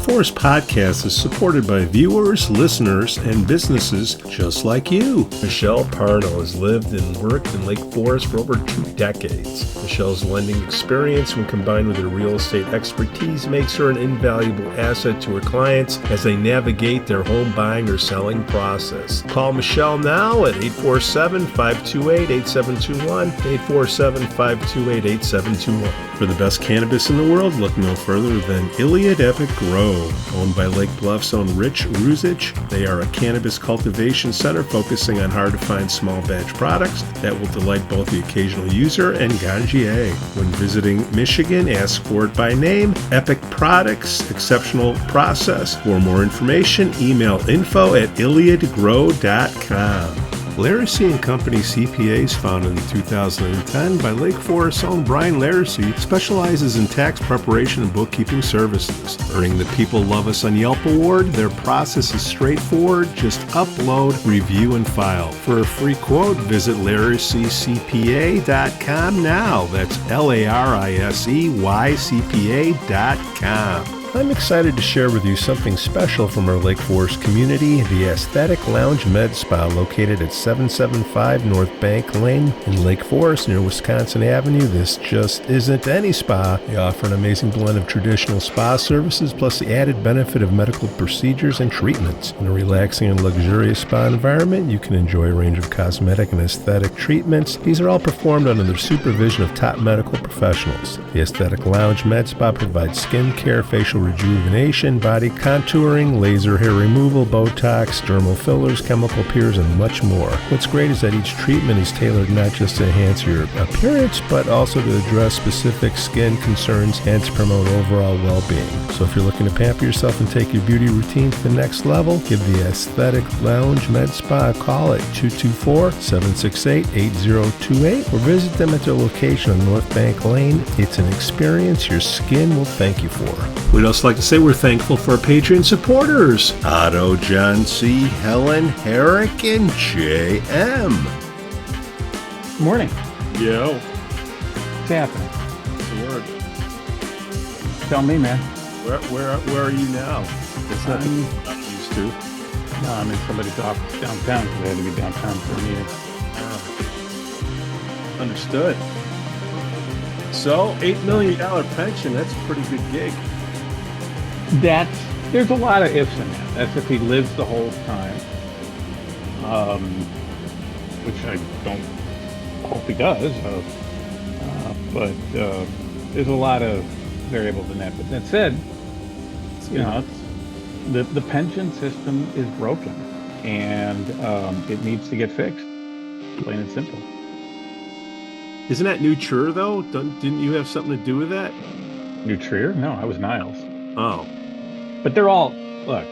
Forest Podcast is supported by viewers, listeners, and businesses just like you. Michelle Parno has lived and worked in Lake Forest for over 2 decades. Michelle's lending experience, when combined with her real estate expertise, makes her an invaluable asset to her clients as they navigate their home buying or selling process. Call Michelle now at 847-528-8721, 847-528-8721. For the best cannabis in the world, look no further than Iliad Epic Grow. Owned by Lake Bluff's own Rich Ruzich, they are a cannabis cultivation center focusing on hard-to-find small batch products that will delight both the occasional user and ganjier. When visiting Michigan, ask for it by name. Epic Products, exceptional process. For more information, email info@iliadgrow.com. Laracy & Company CPAs, founded in 2010 by Lake Forest's own Brian Laracy, specializes in tax preparation and bookkeeping services. Earning the People Love Us on Yelp award, their process is straightforward. Just upload, review, and file. For a free quote, visit LaracyCPA.com now. That's LARISEYCPA.com. I'm excited to share with you something special from our Lake Forest community, the Aesthetic Lounge Med Spa, located at 775 North Bank Lane in Lake Forest near Wisconsin Avenue. This just isn't any spa. They offer an amazing blend of traditional spa services plus the added benefit of medical procedures and treatments. In a relaxing and luxurious spa environment, you can enjoy a range of cosmetic and aesthetic treatments. These are all performed under the supervision of top medical professionals. The Aesthetic Lounge Med Spa provides skin care, facial rejuvenation, body contouring, laser hair removal, Botox, dermal fillers, chemical peels, and much more. What's great is that each treatment is tailored not just to enhance your appearance, but also to address specific skin concerns and to promote overall well-being. So if you're looking to pamper yourself and take your beauty routine to the next level, give the Aesthetic Lounge Med Spa a call at 224-768-8028 or visit them at their location on North Bank Lane. It's an experience your skin will thank you for. We'd also like to say we're thankful for our Patreon supporters, Otto, John C., Helen, Herrick, and J.M. Good morning. Yo. What's happening? What's the word? Tell me, man. Where are you now? It's not I'm used to. No, I'm in somebody's office downtown because I had to be downtown for a meeting. Understood. So, $8 million pension, that's a pretty good gig. There's a lot of ifs in that. That's if he lives the whole time, which I don't hope he does. But there's a lot of variables in that. But that said, the pension system is broken, and it needs to get fixed, plain and simple. Isn't that New Trier, though? Didn't you have something to do with that? New Trier? No, I was Niles. Oh. But they're all bad.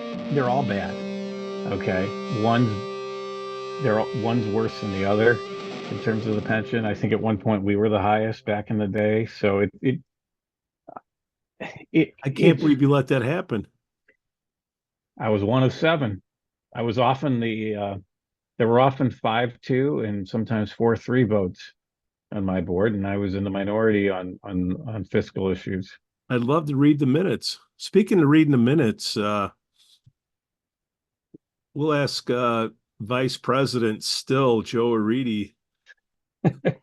Okay. One's worse than the other in terms of the pension. I think at one point we were the highest back in the day. So I can't believe you let that happen. I was one of 7. I was often there were often 5-2 and sometimes 4-3 votes on my board, and I was in the minority on fiscal issues. I'd love to read the minutes. Speaking of reading the minutes, we'll ask Vice President still, Joe Oriti. The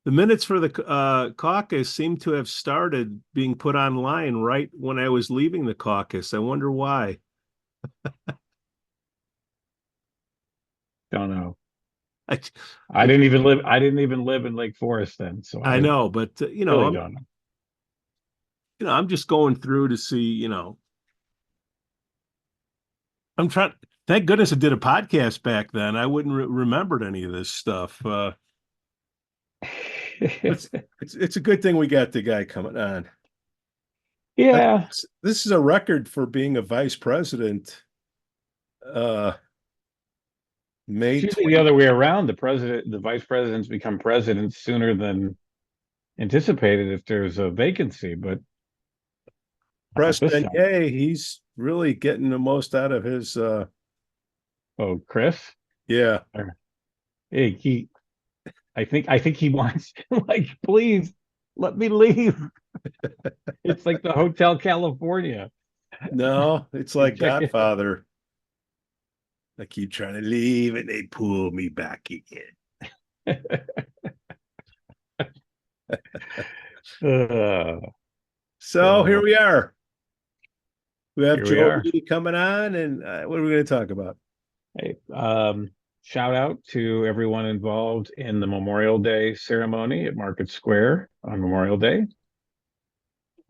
minutes for the caucus seem to have started being put online right when I was leaving the caucus. I wonder why. Don't know. I didn't even live in Lake Forest then, so I know, but really don't know. I'm just going through to see, I'm trying. Thank goodness I did a podcast back then. I wouldn't remembered any of this stuff. It's a good thing we got the guy coming on. Yeah, this is a record for being a vice president. It's usually the other way around. The vice presidents become presidents sooner than anticipated if there's a vacancy. But President, he's really getting the most out of his. Chris. Yeah. I think he wants, like, please Let me leave. It's like the Hotel California. No, it's You like check it. Godfather. I keep trying to leave and they pull me back again. Uh, So here so we are. We have here we Joe are. Oriti coming on, and what are we going to talk about? Hey, shout out to everyone involved in the Memorial Day ceremony at Market Square on Memorial Day,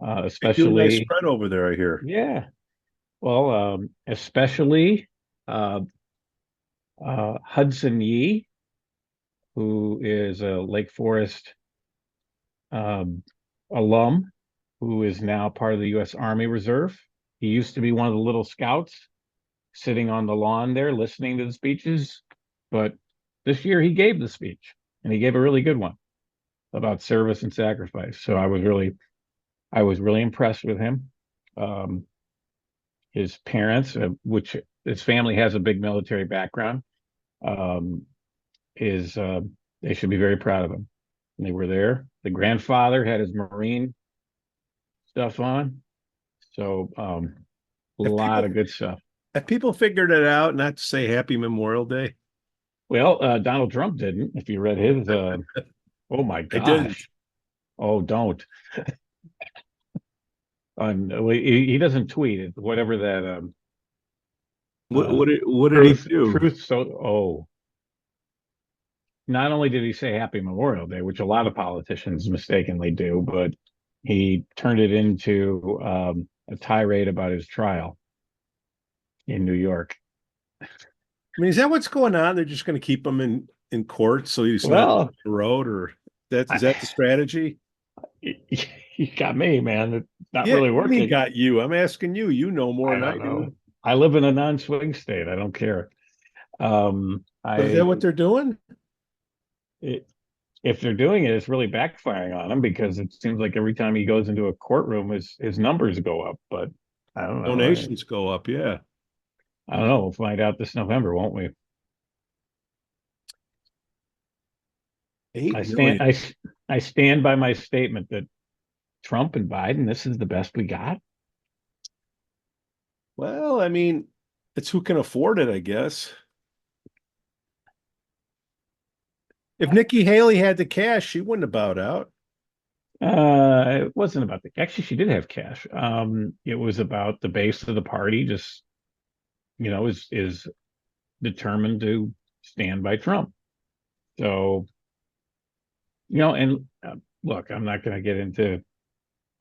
They do a nice especially, spread over there, I hear. yeah, well, especially uh, Hudson Yee, who is a Lake Forest um, alum, who is now part of the U.S. Army Reserve. He used to be one of the little scouts sitting on the lawn there listening to the speeches, but this year he gave the speech, and he gave a really good one about service and sacrifice. So I was really impressed with him. Um, his parents, which his family has a big military background, um, is they should be very proud of him. And they were there. The grandfather had his Marine stuff on, so a Have lot people of good stuff. have people figured it out not to say Happy Memorial Day? Well, Donald Trump didn't. If you read his, oh my I didn't. gosh, oh don't. Well, he doesn't tweet it. Whatever that uh, What did he truth do? truth. So not only did he say Happy Memorial Day, which a lot of politicians mistakenly do, but he turned it into a tirade about his trial in New York. I mean, is that what's going on? They're just going to keep him in court so he's not on Well, the road, or that is I, that the strategy? you got me, man. It's not Yeah, really what do you mean working. got you? I'm asking you. You know more I than I don't do. know. I live in a non-swing state. I don't care. But is that I what they're doing? it, if they're doing it, it's really backfiring on him because it seems like every time he goes into a courtroom, his numbers go up. But I don't know. Donations go up, yeah. I don't know. We'll find out this November, won't we? Eight I stand. million. I stand by my statement that Trump and Biden, this is the best we got. Well, I mean, it's who can afford it, I guess. If Nikki Haley had the cash, she wouldn't have bowed out. It wasn't about the. Actually, she did have cash. It was about the base of the party. Just is determined to stand by Trump. So and look, I'm not going to get into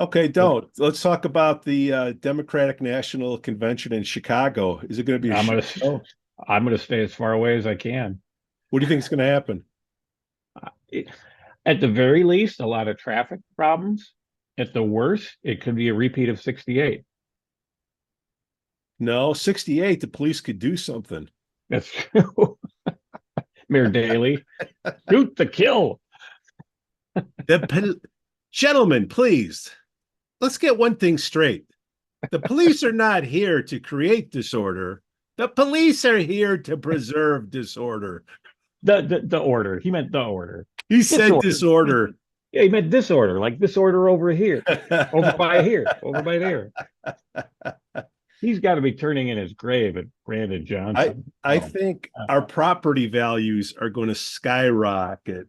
Okay, what don't. Let's talk about the Democratic National Convention in Chicago. Is it going to be a I'm shit going show? to. I'm going to stay as far away as I can. What do you think is going to happen? It, at the very least, a lot of traffic problems. At the worst, it could be a repeat of '68. No, 68, the police could do something. That's true. Mayor Daley, shoot the kill. The gentlemen, please, let's get one thing straight. The police are not here to create disorder. The police are here to preserve disorder. The order. He meant the order. He said Disorder. disorder. Yeah, he meant disorder, like disorder over here, over by here, over by there. He's got to be turning in his grave at Brandon I Johnson. I think our property values are going to skyrocket.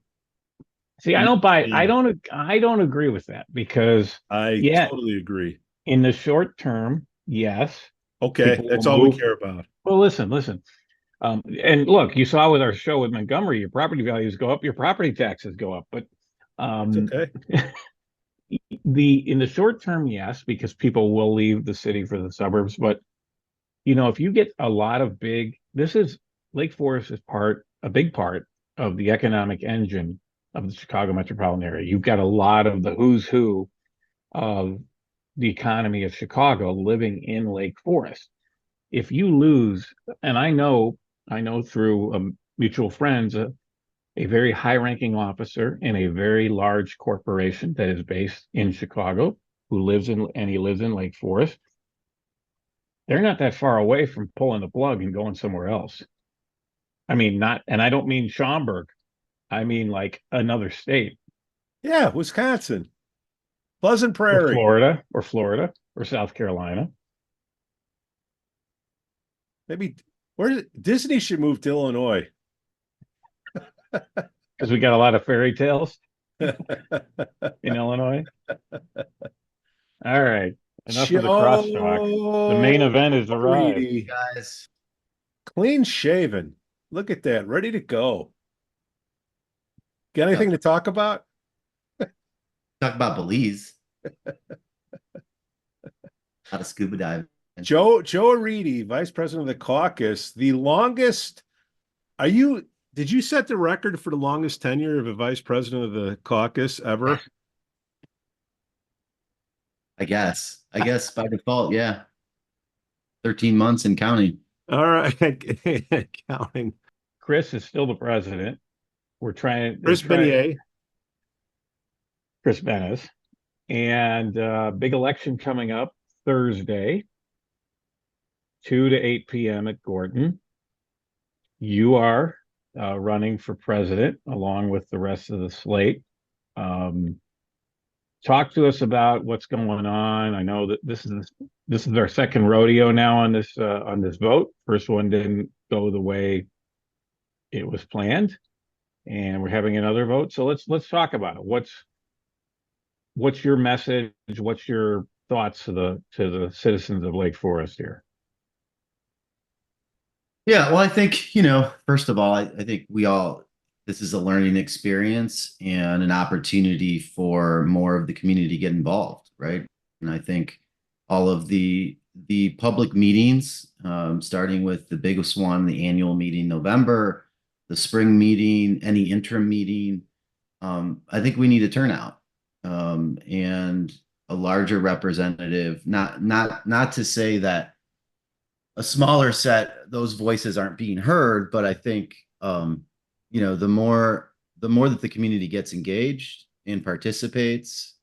See, I don't agree with that because I yeah, totally agree. in the short term, yes, Okay, people will that's all we move. care about. Well, listen. And look, you saw with our show with Montgomery, your property values go up, your property taxes go up. But It's um, okay. in the short term, yes, because people will leave the city for the suburbs. But if you get a lot of this is Lake Forest is a big part of the economic engine of the Chicago metropolitan area. You've got a lot of the who's who of the economy of Chicago living in Lake Forest. If you lose, and I know through mutual friends, a very high-ranking officer in a very large corporation that is based in Chicago, he lives in Lake Forest. They're not that far away from pulling the plug and going somewhere else. I mean, not, and I don't mean Schaumburg. I mean like another state. Yeah, Wisconsin. Pleasant Prairie. Or Florida, or South Carolina. Maybe Disney should move to Illinois. Because we got a lot of fairy tales in Illinois. All right. Enough of the crosstalk. The main Joe event has arrived. Oriti. Guys, Clean shaven. Look at that. Ready to go. Got anything to talk about? talk about Belize. Out of scuba diving. Joe Oriti, Vice President of the caucus, the longest. Did you set the record for the longest tenure of a vice president of the caucus ever? I guess by default, yeah. 13 months and counting. All right. Counting. Chris is still the president. We're trying. Chris Beignet. Chris Bennis. And big election coming up Thursday, 2 to 8 p.m. at Gordon. You are running for president along with the rest of the slate. Talk to us about what's going on. I know that this is our second rodeo now on this vote. First one didn't go the way it was planned, and we're having another vote. So let's talk about it. What's your message? What's your thoughts to the citizens of Lake Forest here? Yeah, well, I think, first of all, I think this is a learning experience and an opportunity for more of the community to get involved, right? And I think all of the public meetings, starting with the biggest one, the annual meeting in November, the spring meeting, any interim meeting, I think we need a turnout and a larger representative. Not to say that a smaller set, those voices aren't being heard, but I think the more that the community gets engaged and participates,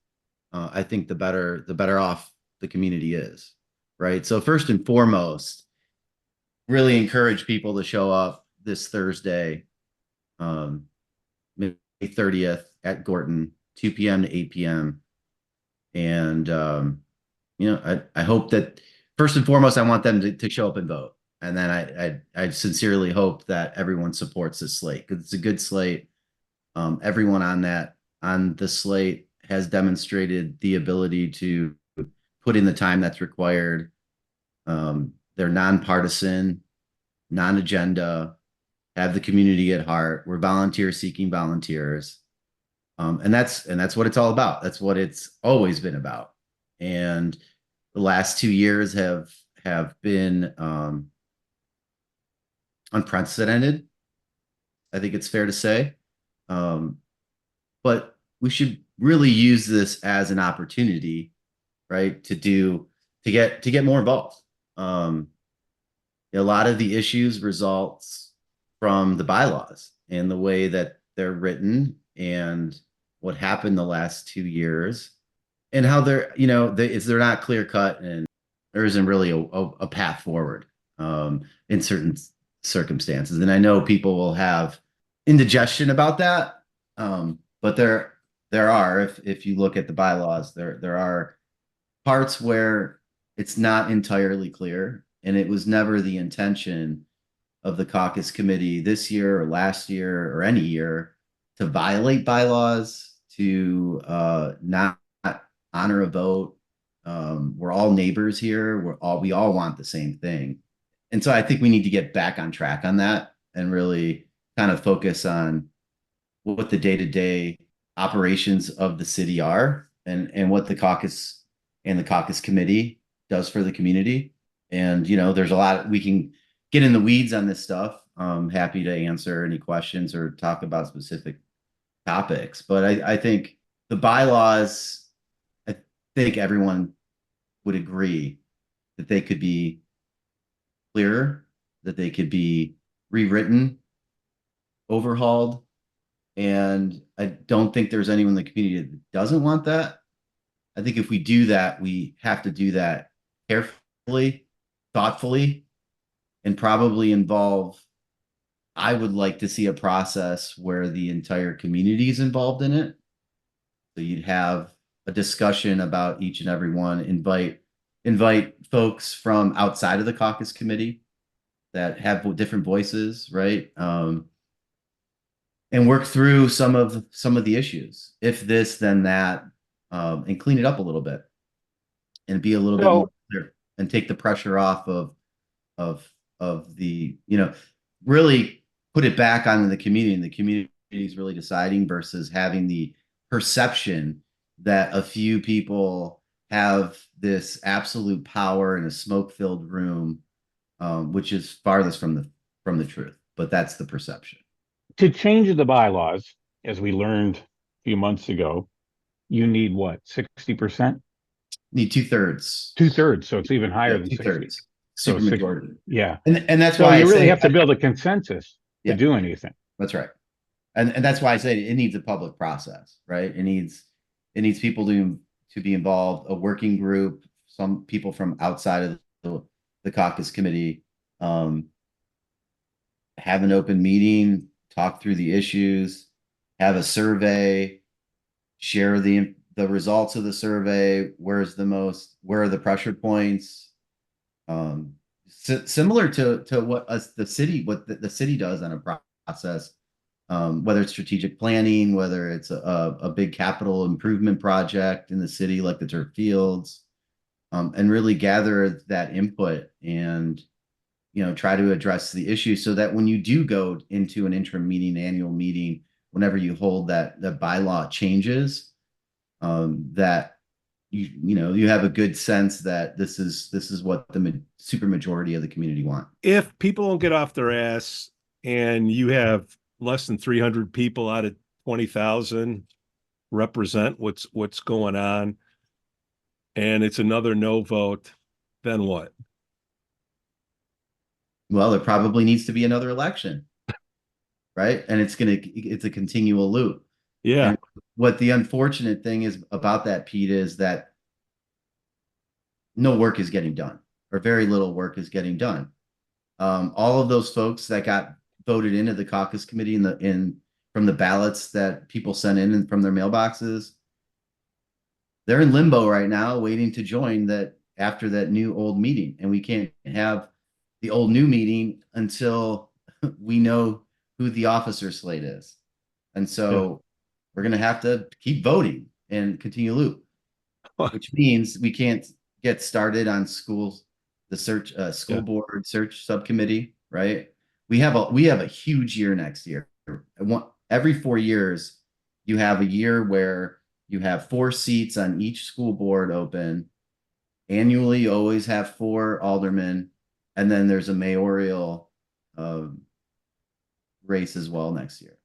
I think the better off the community is, right? So first and foremost, really encourage people to show up this Thursday, May 30th at Gorton, 2 p.m. to 8 p.m. And I hope that first and foremost, I want them to show up and vote. And then I sincerely hope that everyone supports this slate because it's a good slate. Everyone on the slate has demonstrated the ability to put in the time that's required. They're nonpartisan, non-agenda, have the community at heart. We're volunteer-seeking volunteers. And that's what it's all about. That's what it's always been about. And the last 2 years have been unprecedented. I think it's fair to say. But we should really use this as an opportunity, right? To get more involved. A lot of the issues results from the bylaws and the way that they're written and what happened the last 2 years and how they're not clear cut and there isn't really a path forward in certain circumstances. And I know people will have indigestion about that, but there are, if you look at the bylaws, there are parts where it's not entirely clear, and it was never the intention of the caucus committee this year or last year or any year to violate bylaws, to not honor a vote. We're all neighbors here. We all want the same thing. And so I think we need to get back on track on that and really kind of focus on what the day-to-day operations of the city are and what the caucus and the caucus committee does for the community. And, there's a lot we can get in the weeds on this stuff. I'm happy to answer any questions or talk about specific topics. But I think the bylaws, I think everyone would agree that they could be clearer, that they could be rewritten, overhauled. And I don't think there's anyone in the community that doesn't want that. I think if we do that, we have to do that carefully, thoughtfully, and probably involve, I would like to see a process where the entire community is involved in it. So you'd have a discussion about each and every one. Invite folks from outside of the caucus committee that have different voices, right? And work through some of the issues. If this, then that, and clean it up a little bit, and be a little bit more clear, and take the pressure off of the, really put it back on the community, and the community is really deciding, versus having the perception that a few people have this absolute power in a smoke-filled room, which is farthest from the truth. But that's the perception. To change the bylaws, as we learned a few months ago, you need what, 60%? Need 2/3. 2/3, so it's even higher than 60. 2/3. So Super majority. Yeah. And that's So why you I really say have to build a consensus to Yeah. do anything. That's right. And that's why I say it needs a public process, right? It needs people to be involved, a working group, some people from outside of the caucus committee, have an open meeting, talk through the issues, have a survey, share the results of the survey. Where are the pressure points? Similar to what the city does on a process, whether it's strategic planning, whether it's a big capital improvement project in the city like the turf fields, and really gather that input and try to address the issue, so that when you do go into an interim meeting, annual meeting, whenever you hold that bylaw changes, that you have a good sense that this is what the super majority of the community want. If people don't get off their ass and you have less than 300 people out of 20,000 represent what's going on, and it's another no vote, then what? Well, there probably needs to be another election, right? And it's a continual loop. Yeah. And what the unfortunate thing is about that, Pete, is that no work is getting done, or very little work is getting done. All of those folks that got voted into the caucus committee from the ballots that people sent in and from their mailboxes, they're in limbo right now, waiting to join that after that new old meeting. And we can't have the old new meeting until we know who the officer slate is. And so we're going to have to keep voting and continue loop, which means we can't get started on school board search subcommittee, right? We have a huge year next year. Every 4 years, you have a year where you have 4 seats on each school board open. Annually, you always have 4 aldermen, and then there's a mayoral race as well next year.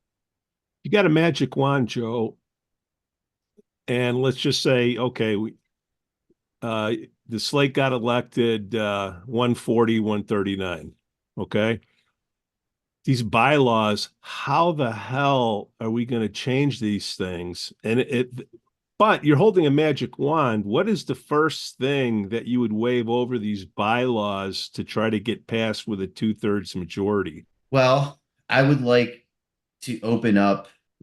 You got a magic wand, Joe, and let's just say, okay, the slate got elected 140, 139. Okay. These bylaws, how the hell are we going to change these things? But you're holding a magic wand. What is the first thing that you would wave over these bylaws to try to get passed with a 2/3 majority? Well, I would like to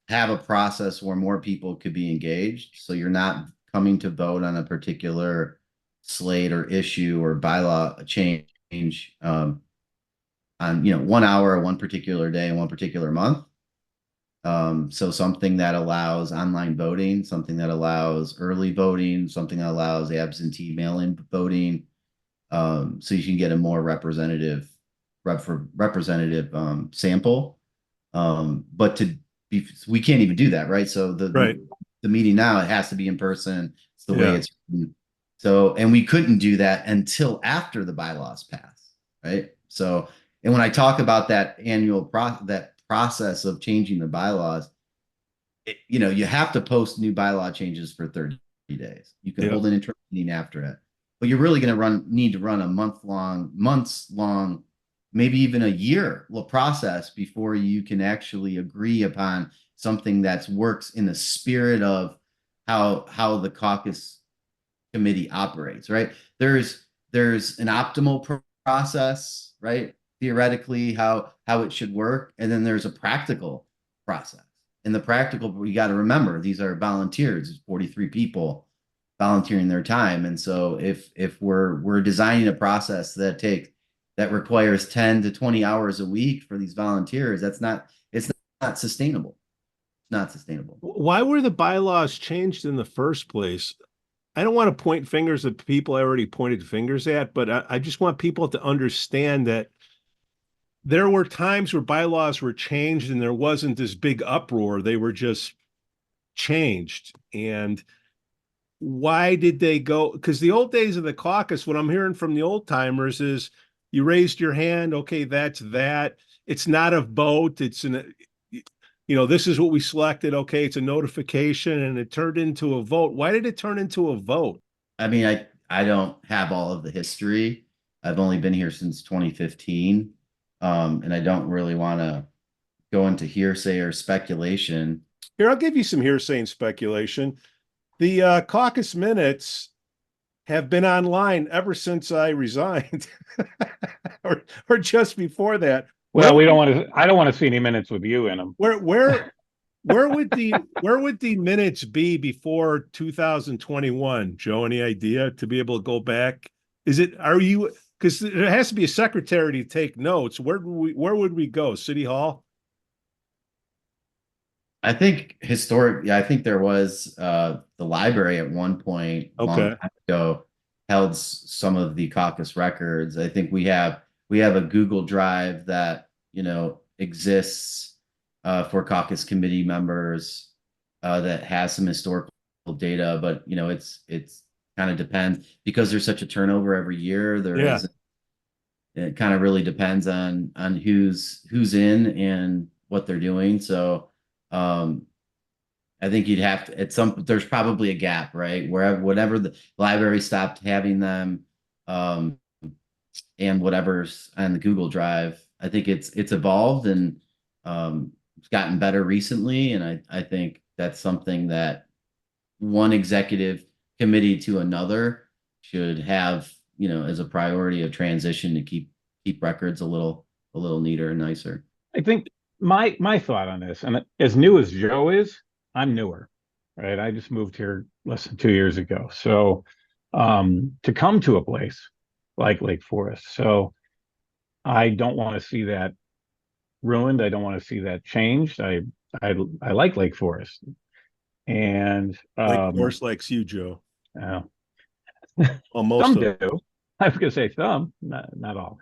have a process where more people could be engaged. So you're not coming to vote on a particular slate or issue or bylaw change on 1 hour, one particular day, and one particular month. So something that allows online voting, something that allows early voting, something that allows absentee mail-in voting, so you can get a more representative sample. But we can't even do that, right? So the meeting now, it has to be in person. It's the way it's written. So, and we couldn't do that until after the bylaws pass, right? So, and when I talk about that process of changing the bylaws, you have to post new bylaw changes for 30 days. You can hold an interim meeting after it, but you're really going to need to run a months long, maybe even a year process before you can actually agree upon something that works in the spirit of how the caucus committee operates, right? There's an optimal process, right? Theoretically, how it should work, and then there's a practical process. And the practical, you got to remember, these are volunteers, 43 people volunteering their time. And so if we're designing a process that requires 10 to 20 hours a week for these volunteers, it's not sustainable. It's not sustainable. Why were the bylaws changed in the first place? I don't want to point fingers at people I already pointed fingers at, but I just want people to understand that there were times where bylaws were changed and there wasn't this big uproar. They were just changed. And why did they go? Because the old days of the caucus, what I'm hearing from the old timers is you raised your hand. Okay, that's that. It's not a vote. It's this is what we selected. Okay, it's a notification and it turned into a vote. Why did it turn into a vote? I mean, I don't have all of the history. I've only been here since 2015. And I don't really want to go into hearsay or speculation. Here, I'll give you some hearsay and speculation. The caucus minutes have been online ever since I resigned, or just before that. Well, I don't want to see any minutes with you in them. Where would the minutes be before 2021? Joe, any idea to be able to go back? Because there has to be a secretary to take notes. Where would we go? City Hall? I think I think there was the library at one point a long time ago held some of the caucus records. I think we have a Google Drive that exists for caucus committee members that has some historical data, but it's kind of depends because there's such a turnover every year. It kind of really depends on who's in and what they're doing. So I think you'd have to there's probably a gap, right? Whatever the library stopped having them, and whatever's on the Google Drive, I think it's evolved and it's gotten better recently. And I think that's something that one executive committee to another should have, as a priority of transition to keep records a little neater and nicer. I think my thought on this, and as new as Joe is, I'm newer, right? I just moved here less than 2 years ago. So to come to a place like Lake Forest, so I don't want to see that ruined. I don't want to see that changed. I like Lake Forest, and Lake Forest likes you, Joe. Well, some do. I was gonna say some, not all.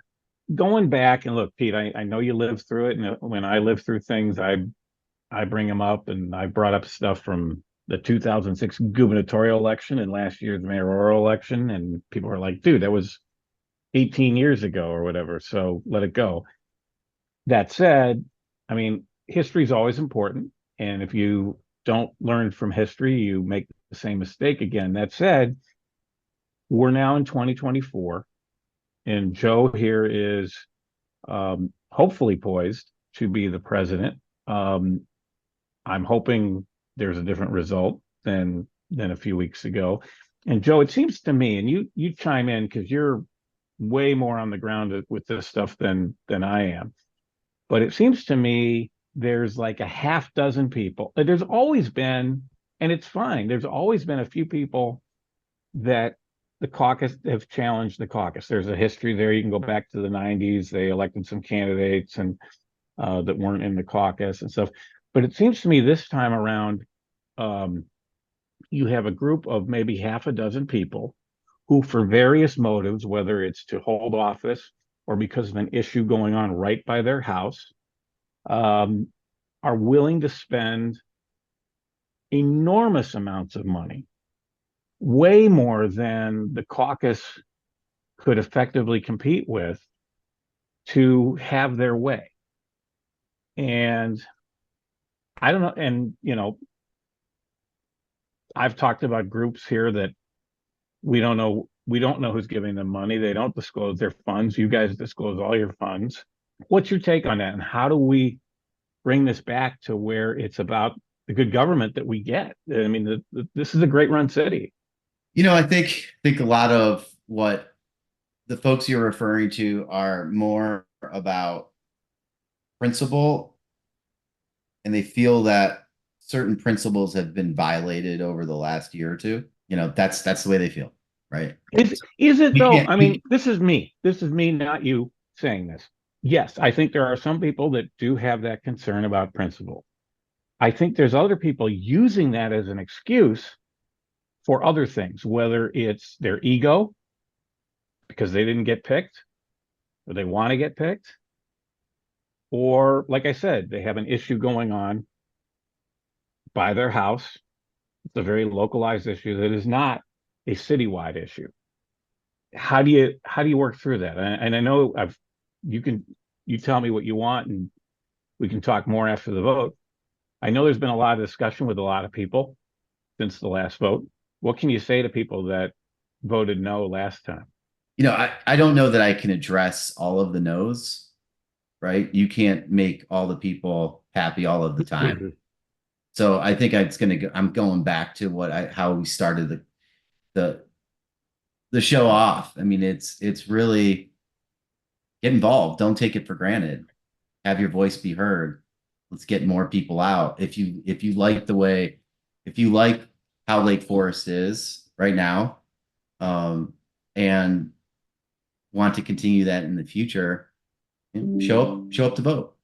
Going back and look, Pete, I know you lived through it, and when I live through things, I bring them up, and I brought up stuff from the 2006 gubernatorial election and last year's mayoral election, and people are like, dude, that was 18 years ago or whatever, so let it go. That said, I mean, history is always important, and if you don't learn from history, you make the same mistake again. That said, we're now in 2024, and Joe here is hopefully poised to be the president. I'm hoping there's a different result than a few weeks ago. And Joe, it seems to me, and you chime in because you're way more on the ground with this stuff than I am. But it seems to me there's like a half dozen people. There's always been, and it's fine. There's always been a few people that the caucus have challenged the caucus. There's a history there. You can go back to the 90s. They elected some candidates and that weren't in the caucus and stuff. But it seems to me this time around, you have a group of maybe half a dozen people who, for various motives, whether it's to hold office or because of an issue going on right by their house, are willing to spend enormous amounts of money, way more than the caucus could effectively compete with, to have their way. And I don't know, and I've talked about groups here that we don't know who's giving them money. They don't disclose their funds. You guys disclose all your funds. What's your take on that? And how do we bring this back to where it's about the good government that we get? I mean, this is a great run city. I think a lot of what the folks you're referring to are more about principle, and they feel that certain principles have been violated over the last year or two. that's the way they feel, right? Is it We though? can't. I mean, this is me. This is me, not you saying this. Yes, I think there are some people that do have that concern about principle. I think there's other people using that as an excuse for other things, whether it's their ego because they didn't get picked or they want to get picked, or like I said, they have an issue going on by their house. It's a very localized issue that is not a citywide issue. How do you work through that? And I know you can you tell me what you want and we can talk more after the vote. I know there's been a lot of discussion with a lot of people since the last vote. What can you say to people that voted no last time? I don't know that I can address all of the no's, right? You can't make all the people happy all of the time. So I think I'm going back to how we started the the show off. I mean, it's really get involved. Don't take it for granted. Have your voice be heard. Let's get more people out. If you like how Lake Forest is right now, and want to continue that in the future, show up to vote.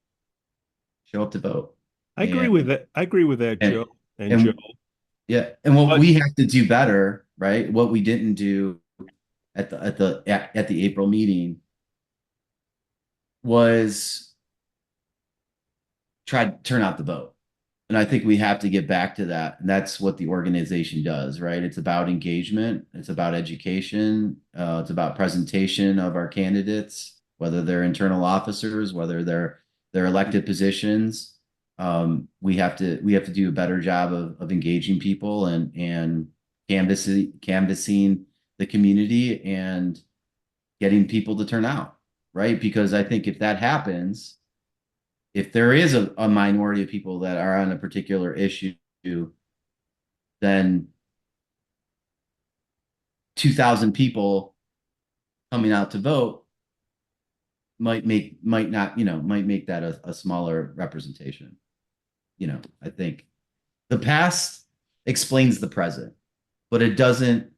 Show up to vote. I agree with that. I agree with that, And, Joe and and Joe. yeah, and what But we have to do better, right? What we didn't do at the April meeting was try to turn out the vote. And I think we have to get back to that. And that's what the organization does, right? It's about engagement. It's about education. It's about presentation of our candidates, whether they're internal officers, whether they're elected positions. We have to do a better job of engaging people and canvassing the community and getting people to turn out, right? Because I think if that happens, if there is a minority of people that are on a particular issue, then 2,000 people coming out to vote might make that a smaller representation. I think the past explains the present, but it doesn't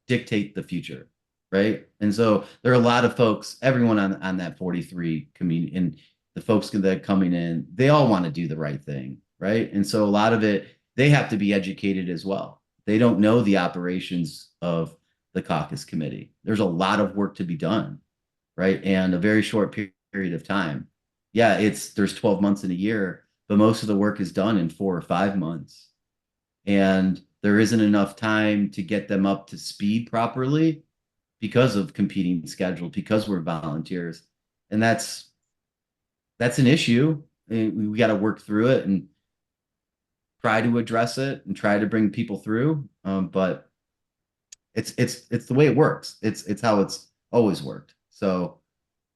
dictate the future, right? And so there are a lot of folks, everyone on that 43 community, and the folks that are coming in, they all want to do the right thing, right? And so a lot of it, they have to be educated as well. They don't know the operations of the caucus committee. There's a lot of work to be done, right? And a very short period of time. Yeah, there's 12 months in a year, but most of the work is done in 4 or 5 months. And there isn't enough time to get them up to speed properly because of competing schedules, because we're volunteers. And that's an issue. We got to work through it and try to address it and try to bring people through. But it's the way it works. It's how it's always worked. So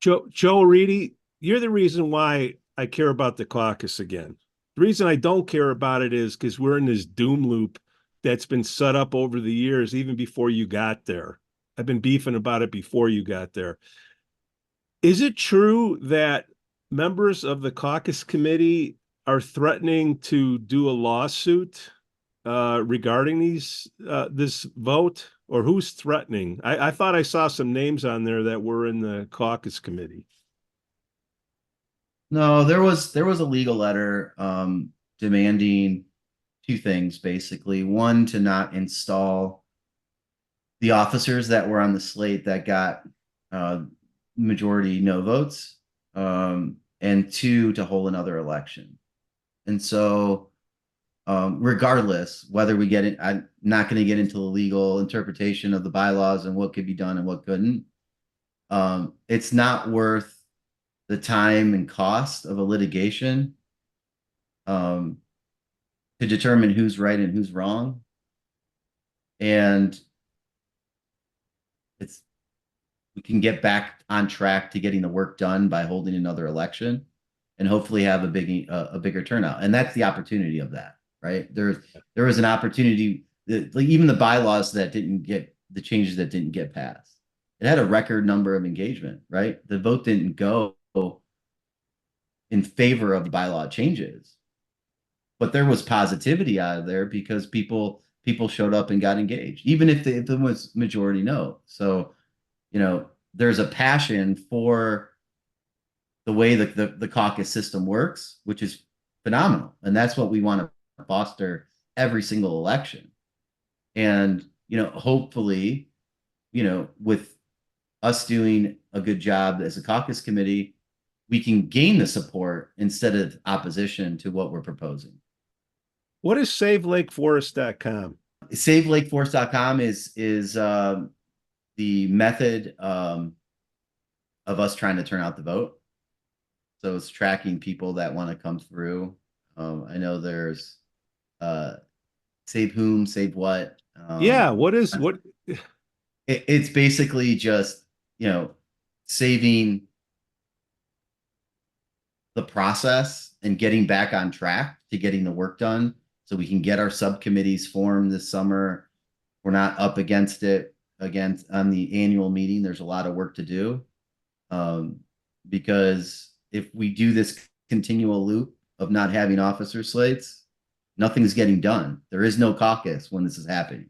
Joe Oriti, you're the reason why I care about the caucus again. The reason I don't care about it is because we're in this doom loop that's been set up over the years, even before you got there. I've been beefing about it before you got there. Is it true that members of the caucus committee are threatening to do a lawsuit regarding this vote? Or who's threatening? I thought I saw some names on there that were in the caucus committee. no, there was a legal letter demanding 2 things, basically. One, to not install the officers that were on the slate that got majority no votes, and 2, to hold another election. And so regardless whether we get it, I'm not going to get into the legal interpretation of the bylaws and what could be done and what couldn't. It's not worth the time and cost of a litigation to determine who's right and who's wrong. And we can get back on track to getting the work done by holding another election and hopefully have a bigger turnout. And that's the opportunity of that, right? There was an opportunity that, like, even the bylaws that didn't get the changes that didn't get passed, it had a record number of engagement, right? The vote didn't go in favor of the bylaw changes, but there was positivity out of there because people people showed up and got engaged, even if it was majority no. So, there's a passion for the way that the caucus system works, which is phenomenal. And that's what we want to foster every single election. And, hopefully, with us doing a good job as a caucus committee, we can gain the support instead of opposition to what we're proposing. What is SaveLakeForest.com? SaveLakeForest.com is the method of us trying to turn out the vote. So it's tracking people that want to come through. I know there's Save Whom, Save What. Yeah, what? It's basically just, saving the process and getting back on track to getting the work done so we can get our subcommittees formed this summer. We're not up against it on the annual meeting. There's a lot of work to do, because if we do this continual loop of not having officer slates, nothing's getting done. There is no caucus when this is happening,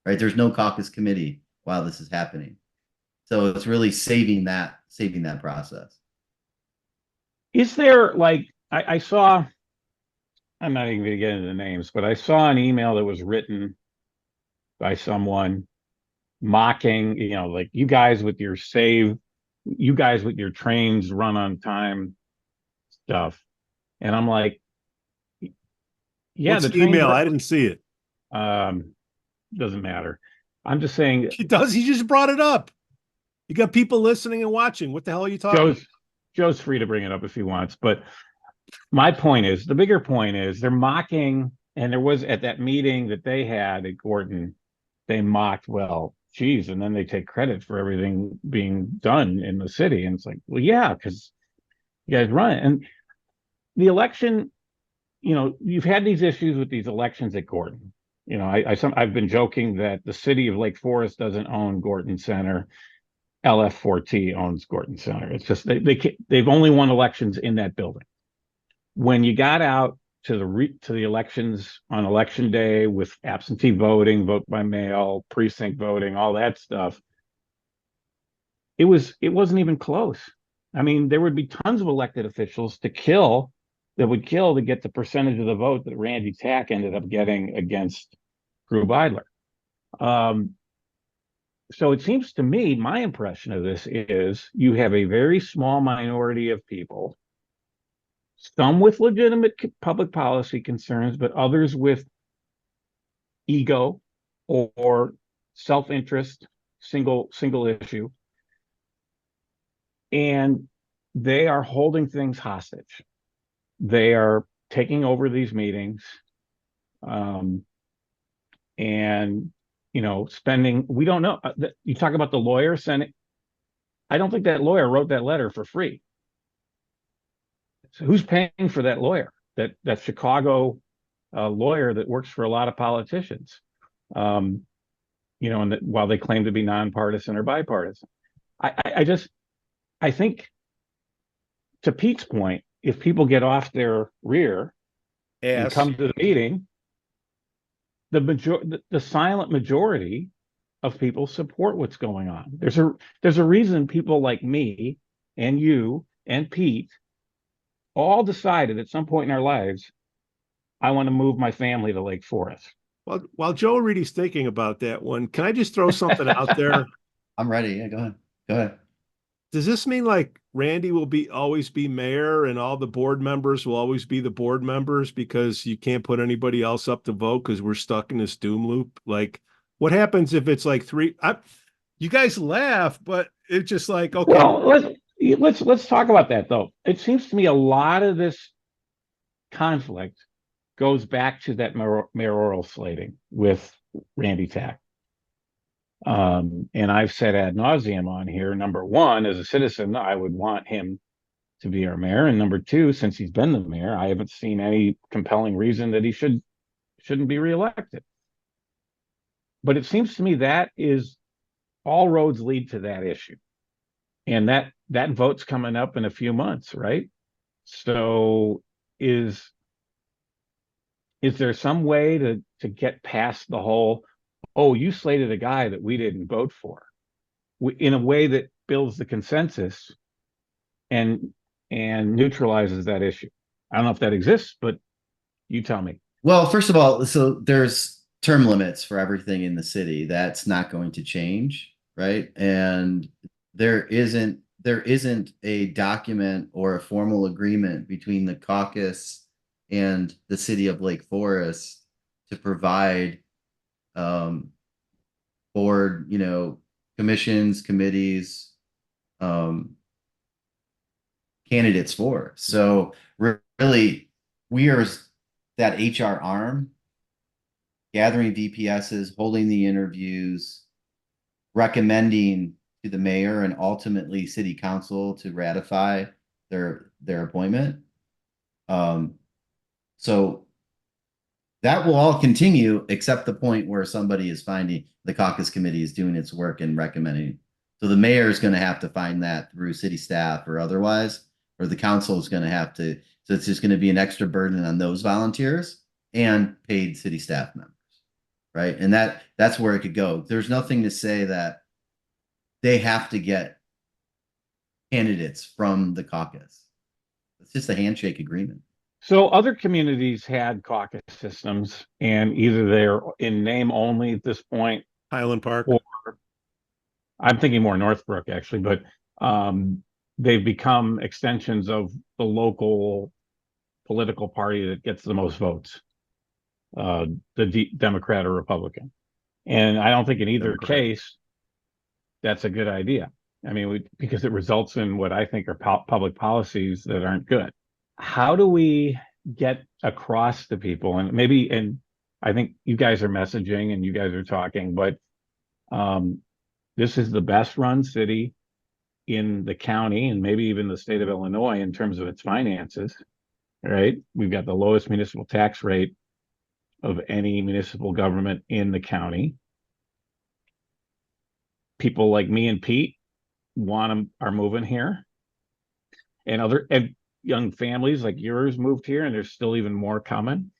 right? There's no caucus committee while this is happening. So it's really saving that process. Is there, like, I saw, I'm not even going to get into the names, but I saw an email that was written by someone mocking, like, you guys with your trains run on time stuff. And I'm like, yeah, what's the email? I didn't see it. Doesn't matter. I'm just saying. He does. He just brought it up. You got people listening and watching. What the hell are you talking? Joe's free to bring it up if he wants. But my point is, the bigger point is, they're mocking, and there was at that meeting that they had at Gordon, they mocked, well, geez, and then they take credit for everything being done in the city. And it's like, well, yeah, because you guys run it. And the election, you've had these issues with these elections at Gordon. I've been joking that the city of Lake Forest doesn't own Gordon Center. LF4T owns Gordon Center. It's just they've only won elections in that building. When you got out to the elections on election day with absentee voting, vote by mail, precinct voting, all that stuff, it wasn't even close. I mean, there would be tons of elected officials to get the percentage of the vote that Randy Tack ended up getting against Drew Beidler. So it seems to me, my impression of this is you have a very small minority of people, some with legitimate public policy concerns, but others with ego or self-interest, single issue. And they are holding things hostage. They are taking over these meetings, and spending. We don't know. You talk about the lawyer sending. I don't think that lawyer wrote that letter for free. So who's paying for that lawyer? That Chicago lawyer that works for a lot of politicians, and while they claim to be nonpartisan or bipartisan. I think, to Pete's point, if people get off their rear and come to the meeting, the silent majority of people support what's going on. There's a reason people like me and you and Pete all decided at some point in our lives, I want to move my family to Lake Forest. Well, while Joe Oriti's thinking about that one, can I just throw something out there? I'm ready. Yeah, go ahead. Does this mean like Randy will always be mayor and all the board members will always be the board members because you can't put anybody else up to vote because we're stuck in this doom loop? Like, what happens if it's like you guys laugh, but it's just like, okay. Well, let's talk about that though. It seems to me a lot of this conflict goes back to that mayoral slating with Randy Tack. And I've said ad nauseum on here, number one, as a citizen, I would want him to be our mayor. And number two, since he's been the mayor, I haven't seen any compelling reason that he shouldn't be reelected. But it seems to me that is all roads lead to that issue. And that vote's coming up in a few months, right? So is there some way to get past the whole, oh, you slated a guy that we didn't vote for, in a way that builds the consensus and neutralizes that issue? I don't know if that exists, but you tell me. Well, first of all, so there's term limits for everything in the city. That's not going to change, right? And there isn't a document or a formal agreement between the caucus and the city of Lake Forest to provide board, commissions, committees, candidates for. So really, we are that HR arm, gathering VPSs, holding the interviews, recommending to the mayor and ultimately city council to ratify their appointment. So that will all continue except the point where somebody is finding the caucus committee is doing its work and recommending. So the mayor is going to have to find that through city staff or otherwise, or the council is going to have to. So it's just going to be an extra burden on those volunteers and paid city staff members, right? And that's where it could go. There's nothing to say that they have to get candidates from the caucus. It's just a handshake agreement. So other communities had caucus systems, and either they're in name only at this point. Highland Park. Or I'm thinking more Northbrook, actually, but they've become extensions of the local political party that gets the most votes, the Democrat or Republican. And I don't think in either case that's a good idea. I mean, because it results in what I think are public policies that aren't good. How do we get across to people? And I think you guys are messaging and you guys are talking, but this is the best run city in the county and maybe even the state of Illinois in terms of its finances, right? We've got the lowest municipal tax rate of any municipal government in the county. People like me and Pete are moving here, and young families like yours moved here, and there's still even more coming.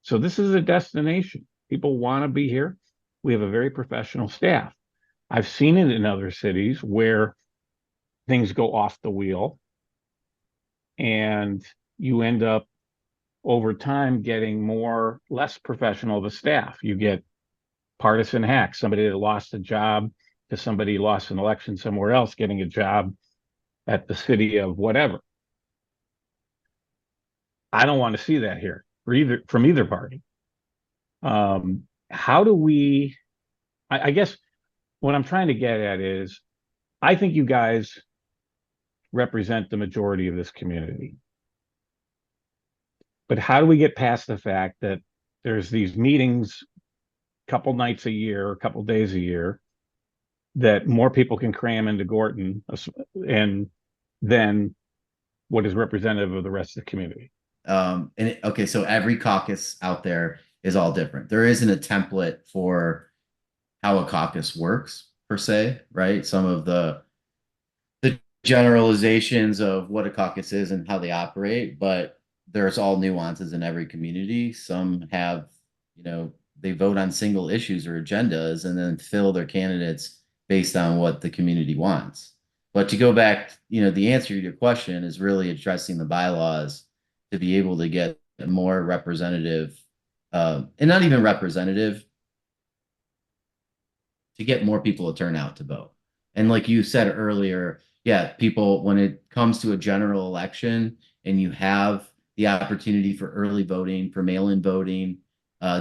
So this is a destination. People want to be here. We have a very professional staff. I've seen it in other cities where things go off the wheel and you end up over time getting less professional of a staff. You get partisan hacks, somebody that lost a job to somebody who lost an election somewhere else getting a job at the city of whatever. I don't want to see that here from either party. How do we, I guess what I'm trying to get at is, I think you guys represent the majority of this community. But how do we get past the fact that there's these meetings a couple nights a year, a couple days a year, that more people can cram into Gorton and then what is representative of the rest of the community? Okay, so every caucus out there is all different. There isn't a template for how a caucus works per se, right? Some of the generalizations of what a caucus is and how they operate, but there's all nuances in every community. Some have, they vote on single issues or agendas and then fill their candidates based on what the community wants. But to go back, the answer to your question is really addressing the bylaws to be able to get a more representative, and not even representative, to get more people to turn out to vote. And like you said earlier, yeah, people, when it comes to a general election and you have the opportunity for early voting, for mail-in voting,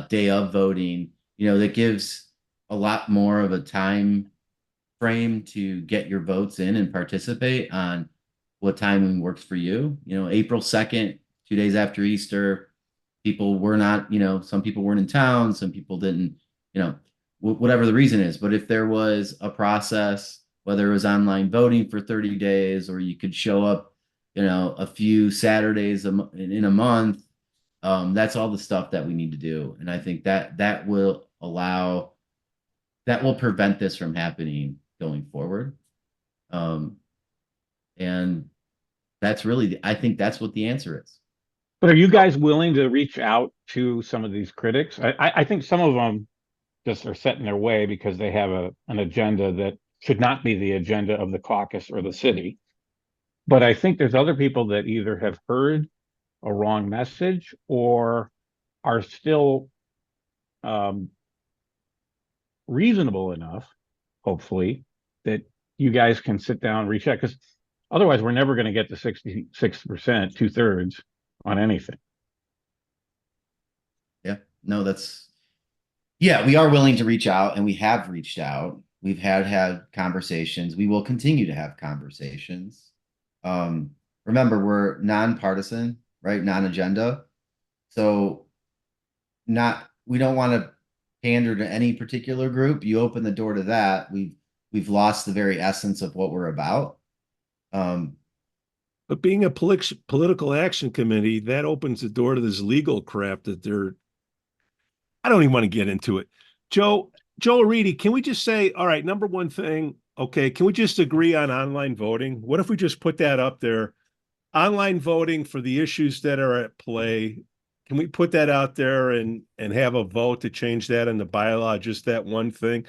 day of voting, that gives a lot more of a time frame to get your votes in and participate on what timing works for you. April 2nd, 2 days after Easter, people were not, some people weren't in town, some people didn't, whatever the reason is. But if there was a process, whether it was online voting for 30 days or you could show up, a few Saturdays in a month, that's all the stuff that we need to do. And I think that will prevent this from happening going forward. And that's really, I think that's what the answer is. But are you guys willing to reach out to some of these critics? I think some of them just are set in their way because they have an agenda that should not be the agenda of the caucus or the city. But I think there's other people that either have heard a wrong message or are still reasonable enough, hopefully, that you guys can sit down and recheck. Because otherwise, we're never going to get to 66%, 2/3 on anything. Yeah, no, yeah, we are willing to reach out, and we have reached out. We've had conversations. We will continue to have conversations. Remember, we're nonpartisan, right? Non-agenda. So we don't want to pander to any particular group. You open the door to that, we've lost the very essence of what we're about. But being a political action committee, that opens the door to this legal crap that I don't even want to get into it. Joe Oriti, can we just say, all right, number one thing, okay, can we just agree on online voting? What if we just put that up there? Online voting for the issues that are at play. Can we put that out there and have a vote to change that in the bylaw, just that one thing?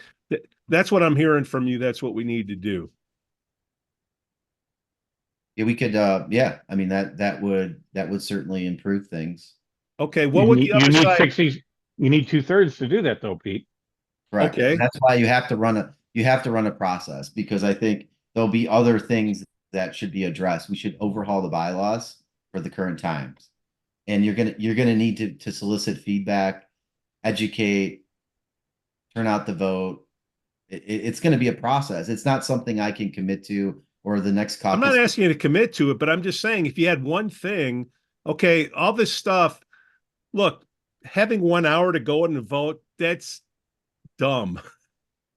That's what I'm hearing from you. That's what we need to do. Yeah, we could, yeah, I mean, that would certainly improve things. Okay, what would the other side? 60, you need 2/3 to do that though, Pete. Correct. Okay. And that's why you have to run a process, because I think there'll be other things that should be addressed. We should overhaul the bylaws for the current times. And you're gonna need to solicit feedback, educate, turn out the vote. It's going to be a process. It's not something I can commit to, or the next caucus. I'm not asking you to commit to it, but I'm just saying, if you had one thing, okay, all this stuff, look, having 1 hour to go in and vote, that's dumb.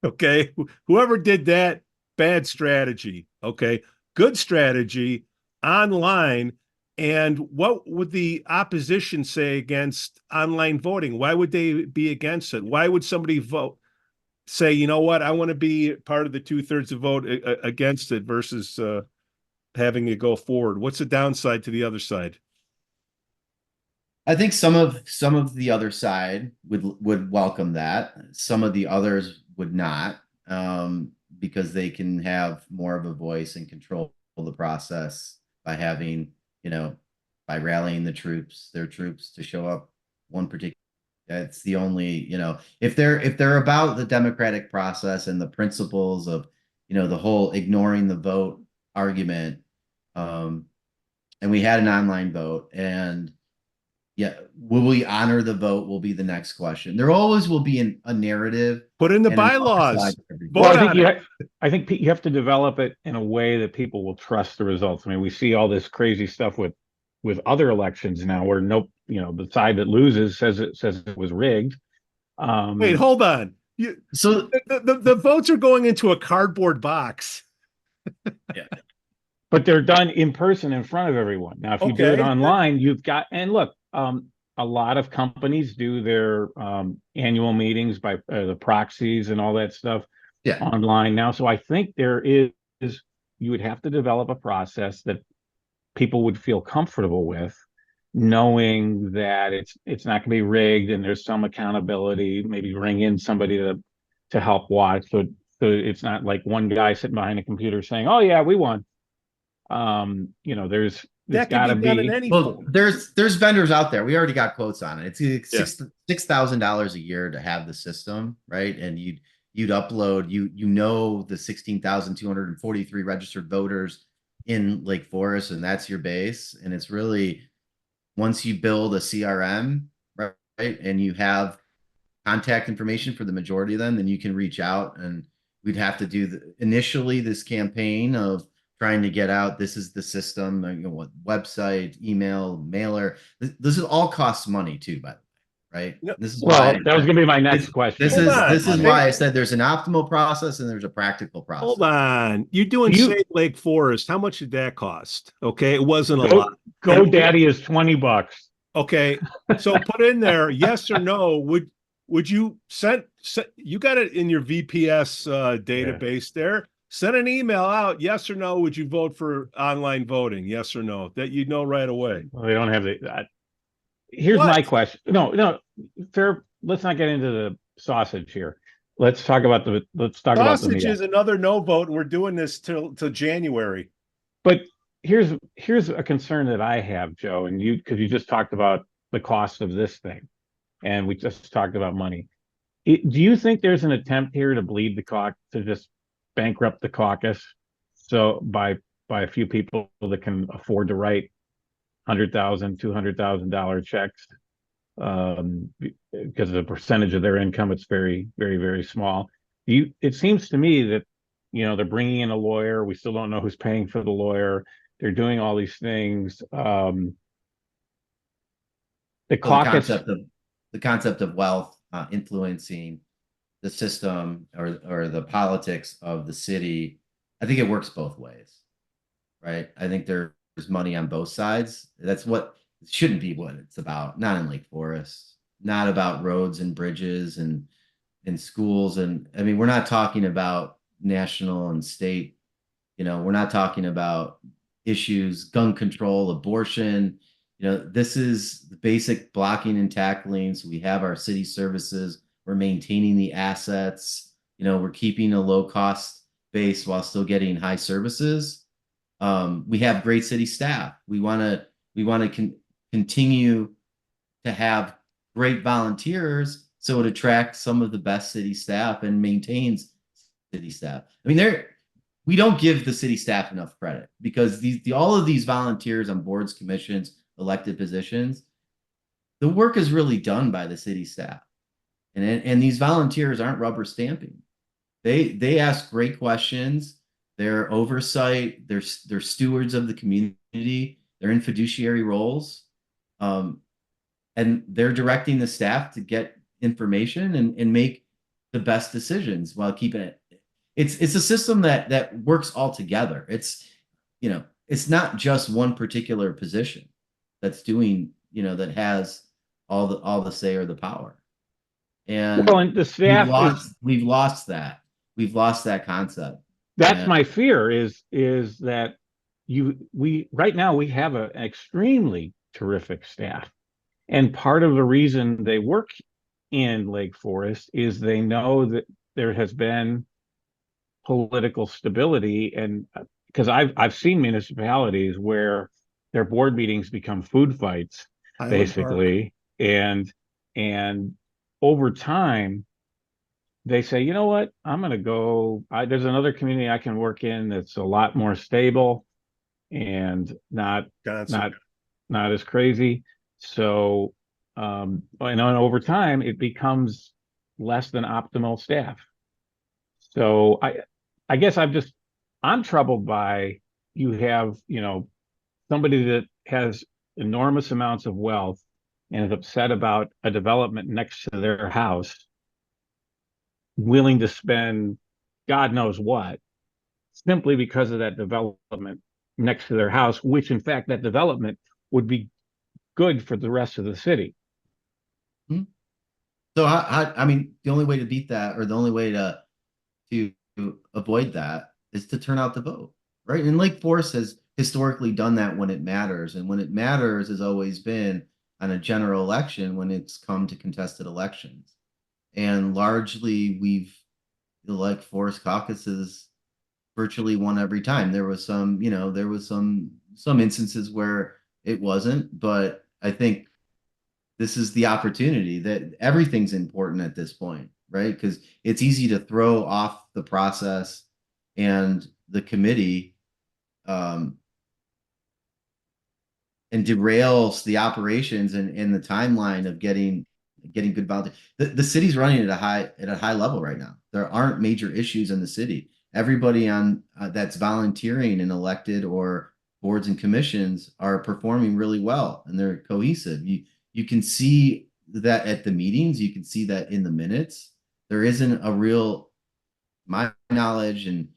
Okay. Whoever did that, bad strategy. Okay. Good strategy online. And what would the opposition say against online voting? Why would they be against it? Why would somebody say, you know what, I want to be part of the 2/3 of vote against it versus having it go forward? What's the downside to the other side? I think some of the other side would welcome that. Some of the others would not, because they can have more of a voice and control the process by having, by rallying their troops to show up one particular. That's the only, if they're about the democratic process and the principles of, the whole ignoring the vote argument, and we had an online vote, and yeah, will we honor the vote will be the next question. There always will be a narrative. Put in the bylaws. Well, I think Pete, you have to develop it in a way that people will trust the results. I mean, we see all this crazy stuff with other elections now, where the side that loses says it was rigged. Wait, hold on. So the votes are going into a cardboard box. Yeah. But they're done in person in front of everyone. Now, if you do it online, you've got, and look, a lot of companies do their annual meetings by the proxies and all that stuff online now. So I think you would have to develop a process that people would feel comfortable with, knowing that it's not going to be rigged and there's some accountability. Maybe ring in somebody to help watch, so it's not like one guy sitting behind a computer saying, "Oh yeah, we won." There's got to be. Well, there's vendors out there. We already got quotes on it. It's $6,000 a year to have the system, right? And you'd upload the 16,243 registered voters in Lake Forest, and that's your base. And it's really, once you build a CRM, right, and you have contact information for the majority of them, then you can reach out, and we'd have to do initially this campaign of trying to get out, this is the system, website, email, mailer. This is all costs money too, by the way, right? This is that was going to be my next question. This is why I said there's an optimal process and there's a practical process. Hold on. You're doing Save Lake Forest. How much did that cost? Okay. It wasn't a lot. GoDaddy is $20. Okay. So put in there, yes or no. Would you send you got it in your VPS database there? Send an email out. Yes or no. Would you vote for online voting? Yes or no? That right away. Well, they don't have Here's What? my question. No, fair. Let's not get into the sausage here. Let's talk about the Sausage meal. is another no vote, and we're doing this till January. But here's a concern that I have, Joe, and because you just talked about the cost of this thing, and we just talked about money. Do you think there's an attempt here to bleed the caucus, to just bankrupt the caucus, so by a few people that can afford to write $100,000, $200,000 checks, because the percentage of their income, it's very, very, very small. It seems to me that, they're bringing in a lawyer. We still don't know who's paying for the lawyer. They're doing all these things. The So the caucus, concept of wealth influencing the system or the politics of the city, I think it works both ways, right? I think there's money on both sides. That's what it shouldn't be what it's about. Not in Lake Forest, not about roads and bridges and schools. And I mean, we're not talking about national and state, we're not talking about issues, gun control, abortion. This is the basic blocking and tackling. So we have our city services, we're maintaining the assets, we're keeping a low cost base while still getting high services. We have great city staff. We want to continue to have great volunteers, so it attracts some of the best city staff and maintains city staff. I mean, we don't give the city staff enough credit, because all of these volunteers on boards, commissions, elected positions, the work is really done by the city staff, and these volunteers aren't rubber stamping. They ask great questions. They're oversight. They're stewards of the community. They're in fiduciary roles, and they're directing the staff to get information and make the best decisions while keeping it. It's a system that works all together. It's not just one particular position that's doing, that has all the say or the power. And well, and the staff we've lost that. We've lost that concept. that's my fear is that we right now we have an extremely terrific staff. And part of the reason they work in Lake Forest is they know that there has been political stability, and because I've seen municipalities where their board meetings become food fights, Highland Park. basically, and over time they say, you know what, I'm going to go. There's another community I can work in that's a lot more stable and not as crazy. So, and over time, it becomes less than optimal staff. So I guess I'm troubled by, you have, somebody that has enormous amounts of wealth and is upset about a development next to their house, willing to spend God knows what, simply because of that development next to their house, which in fact, that development would be good for the rest of the city. So I mean, the only way to beat that, or the only way to avoid that, is to turn out the vote, right? And Lake Forest has historically done that when it matters, and when it matters has always been on a general election when it's come to contested elections. And largely, the Lake Forest caucuses virtually won every time. There was some instances where it wasn't, but I think this is the opportunity that everything's important at this point, right? Because it's easy to throw off the process and the committee, and derails the operations and the timeline of getting good volunteers. The city's running at a high level right now. There aren't major issues in the city. Everybody on that's volunteering in elected or boards and commissions are performing really well, and they're cohesive. You can see that at the meetings. You can see that in the minutes. There isn't a real, my knowledge and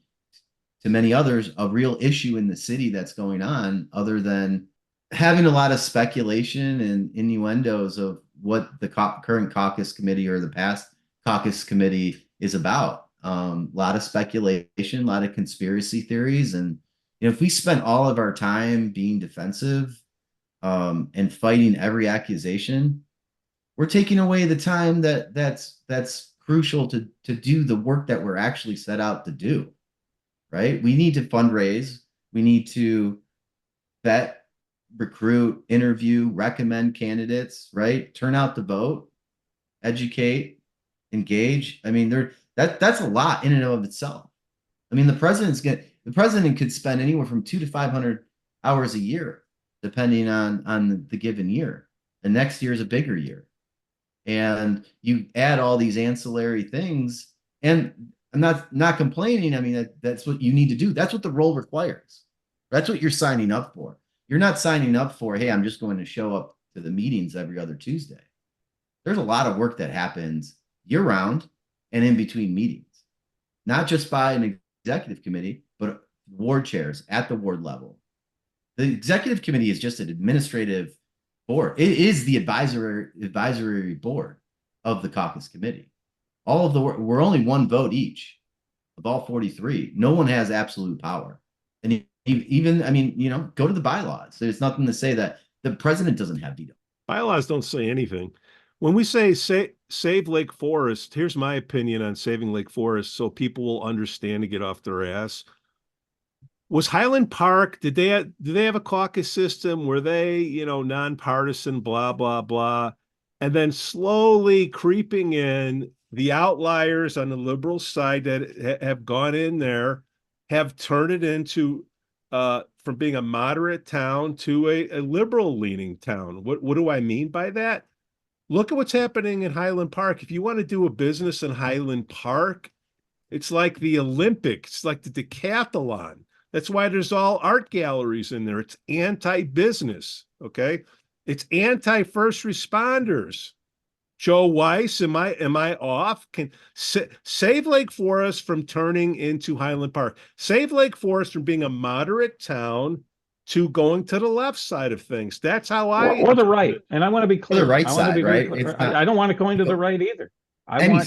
to many others, a real issue in the city that's going on, other than having a lot of speculation and innuendos of what the current caucus committee or the past caucus committee is about. A lot of speculation, a lot of conspiracy theories. And if we spent all of our time being defensive, and fighting every accusation, we're taking away the time that's crucial to do the work that we're actually set out to do, right? We need to fundraise. We need to vet, recruit, interview, recommend candidates, right? Turn out the vote, educate, engage. I mean, that's a lot in and of itself. I mean, the president could spend anywhere from 200 to 500 hours a year, depending on the given year. And next year is a bigger year. And you add all these ancillary things, and I'm not complaining. I mean, that's what you need to do. That's what the role requires. That's what you're signing up for. You're not signing up for, hey, I'm just going to show up to the meetings every other Tuesday. There's a lot of work that happens year round and in between meetings, not just by an executive committee, but ward chairs at the ward level. The executive committee is just an administrative board. It is the advisory board of the caucus committee. All of the work, we're only one vote each of all 43. No one has absolute power. And even, I mean, go to the bylaws. There's nothing to say that the president doesn't have veto. Bylaws don't say anything. When we say save Lake Forest, here's my opinion on saving Lake Forest so people will understand to get off their ass. Was Highland Park, did they have a caucus system? Were they, nonpartisan, blah, blah, blah, and then slowly creeping in the outliers on the liberal side that have gone in there, have turned it into from being a moderate town to a liberal leaning town. What do I mean by that? Look at what's happening in Highland Park. If you want to do a business in Highland Park, it's like the Olympics, it's like the decathlon. That's why there's all art galleries in there. It's anti-business, okay? It's anti-first responders. Joe Weiss, am I off? Can save Lake Forest from turning into Highland Park. Save Lake Forest from being a moderate town to going to the left side of things. That's how or the right. And I want to be clear. Or the right I want to side, be very right? clear. I don't want it going to the right either. I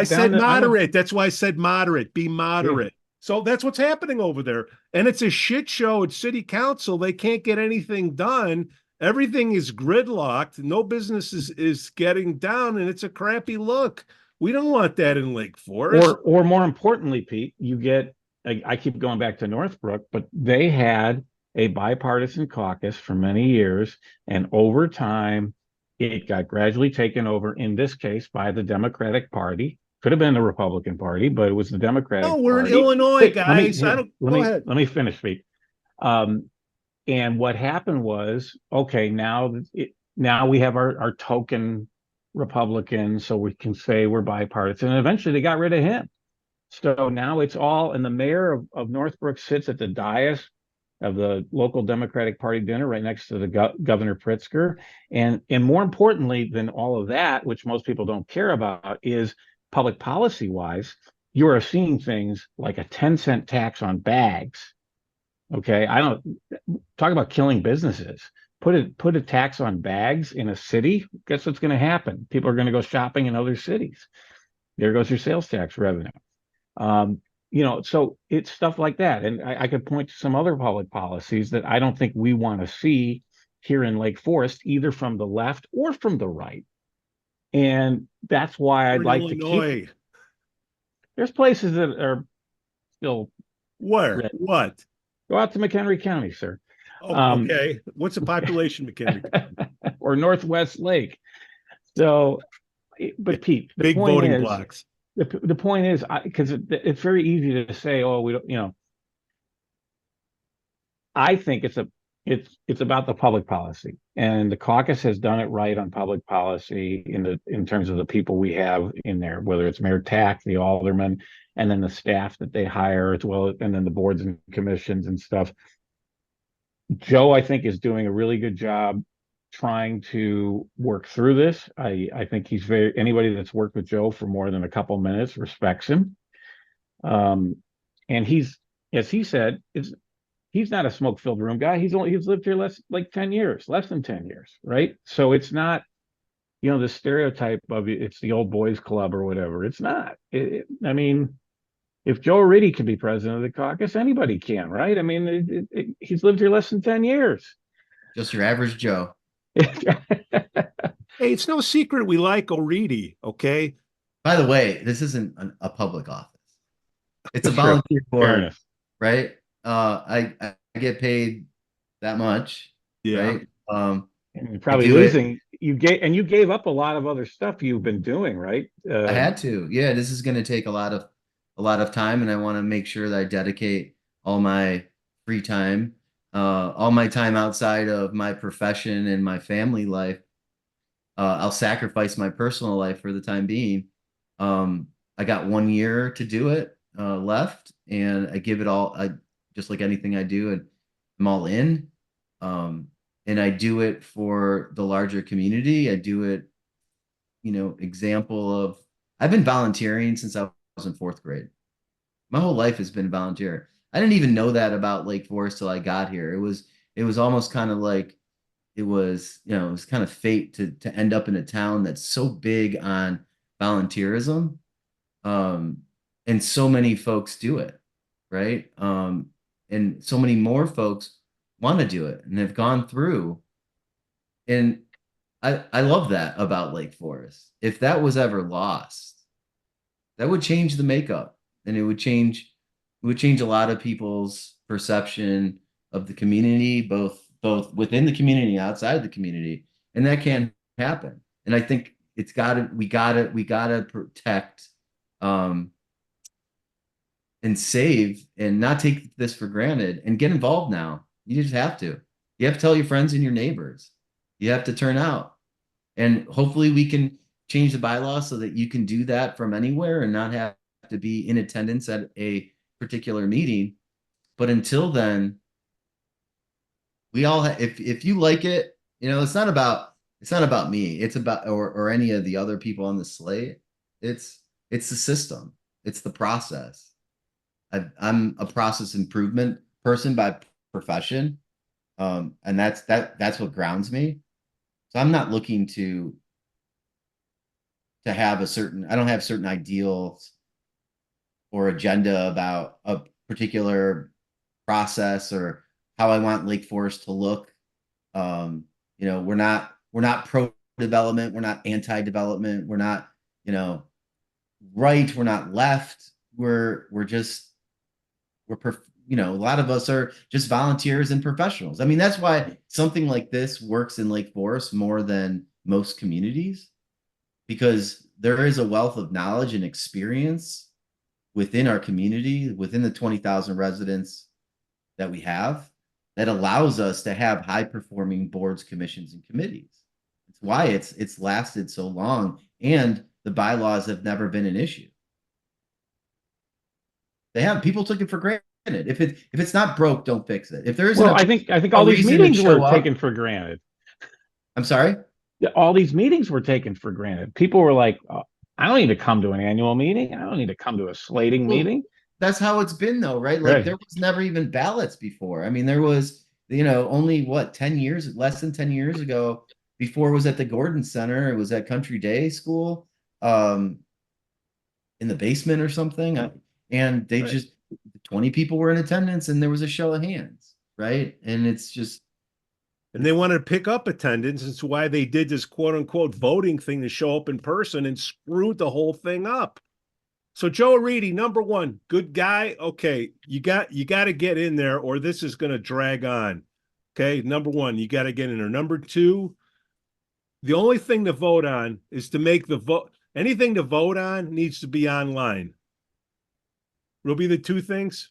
said moderate. That's why I said moderate. Be moderate. So that's what's happening over there. And it's a shit show at city council. They can't get anything done. Everything is gridlocked. No business is getting down, and it's a crappy look. We don't want that in Lake Forest. Or more importantly, Pete, you get, I keep going back to Northbrook, but they had a bipartisan caucus for many years, and over time, it got gradually taken over, in this case, by the Democratic Party. Could have been the Republican Party, but it was the Democratic Party. No, we're in Illinois, guys. Let me finish, Pete. And what happened was, okay, now we have our token Republican, so we can say we're bipartisan. And eventually they got rid of him. So now it's all, and the mayor of Northbrook sits at the dais of the local Democratic Party dinner right next to the Governor Pritzker. And more importantly than all of that, which most people don't care about, is public policy wise, you are seeing things like a 10-cent tax on bags. Okay, I don't talk about killing businesses. Put a tax on bags in a city. Guess what's going to happen? People are going to go shopping in other cities. There goes your sales tax revenue. So it's stuff like that. And I could point to some other public policies that I don't think we want to see here in Lake Forest, either from the left or from the right. And that's why I'd like to keep. There's places that are still. Where? Red. What? Go out to McHenry County, sir. Oh, okay. What's the population, McHenry County? Or Northwest Lake. So, but Pete, the big point voting is, blocks. The point is, because it's very easy to say, oh, we don't, I think it's about the public policy, and the caucus has done it right on public policy in terms of the people we have in there, whether it's Mayor Tack, the aldermen, and then the staff that they hire as well, and then the boards and commissions and stuff. Joe, I think, is doing a really good job trying to work through this. I think anybody that's worked with Joe for more than a couple minutes respects him. And he's, as he said, he's not a smoke-filled room guy. He's lived here less than 10 years, right? So it's not, the stereotype of it's the old boys club or whatever. It's not. I mean, if Joe Oriti can be president of the caucus, anybody can, right? I mean, he's lived here less than 10 years. Just your average Joe. Hey, it's no secret we like Oriti, okay? By the way, this isn't a public office. It's a True. volunteer board, Fairness. right? I get paid that much, Yeah. right? And you're probably do it. losing. You gave up a lot of other stuff you've been doing, right? I had to. Yeah, this is going to take a lot of time, and I want to make sure that I dedicate all my free time, all my time outside of my profession and my family life. I'll sacrifice my personal life for the time being. I got 1 year to do it left, and I give it all. Just like anything I do, and I'm all in. And I do it for the larger community. I do it, example of I've been volunteering since I was in 4th grade. My whole life has been volunteer. I didn't even know that about Lake Forest till I got here. It was almost kind of like it was kind of fate to end up in a town that's so big on volunteerism. And so many folks do it, right? And so many more folks want to do it and have gone through. And I love that about Lake Forest. If that was ever lost, that would change the makeup, and it would change a lot of people's perception of the community, both within the community and outside the community. And that can happen. And I think we gotta protect and save and not take this for granted and get involved now. You just have to. You have to tell your friends and your neighbors. You have to turn out. And hopefully we can change the bylaws so that you can do that from anywhere and not have to be in attendance at a particular meeting. But until then, we all if you like it, it's not about me. It's about or any of the other people on the slate. It's the system. It's the process. I'm a process improvement person by profession. And that's what grounds me. So I'm not looking to have I don't have certain ideals or agenda about a particular process or how I want Lake Forest to look. We're not pro development. We're not anti-development. We're not, right. We're not left. A lot of us are just volunteers and professionals. I mean, that's why something like this works in Lake Forest more than most communities, because there is a wealth of knowledge and experience within our community, within the 20,000 residents that we have, that allows us to have high performing boards, commissions, and committees. It's why it's lasted so long, and the bylaws have never been an issue. People took it for granted. If it's not broke, don't fix it. If there isn't, I think all these meetings were taken for granted. I'm sorry? All these meetings were taken for granted. People were like, oh, I don't need to come to an annual meeting. I don't need to come to a slating meeting. That's how it's been though, right? Like there was never even ballots before. I mean, there was, only less than 10 years ago, before it was at the Gordon Center. It was at Country Day School, in the basement or something. And they just 20 people were in attendance and there was a show of hands, right? And it's just. And they wanted to pick up attendance. It's why they did this quote unquote voting thing to show up in person and screwed the whole thing up. So Joe Oriti, number one, good guy. Okay, you got to get in there or this is going to drag on. Okay, number one, you got to get in there. Number two, the only thing to vote on is to make the vote. Anything to vote on needs to be online. Will be the two things.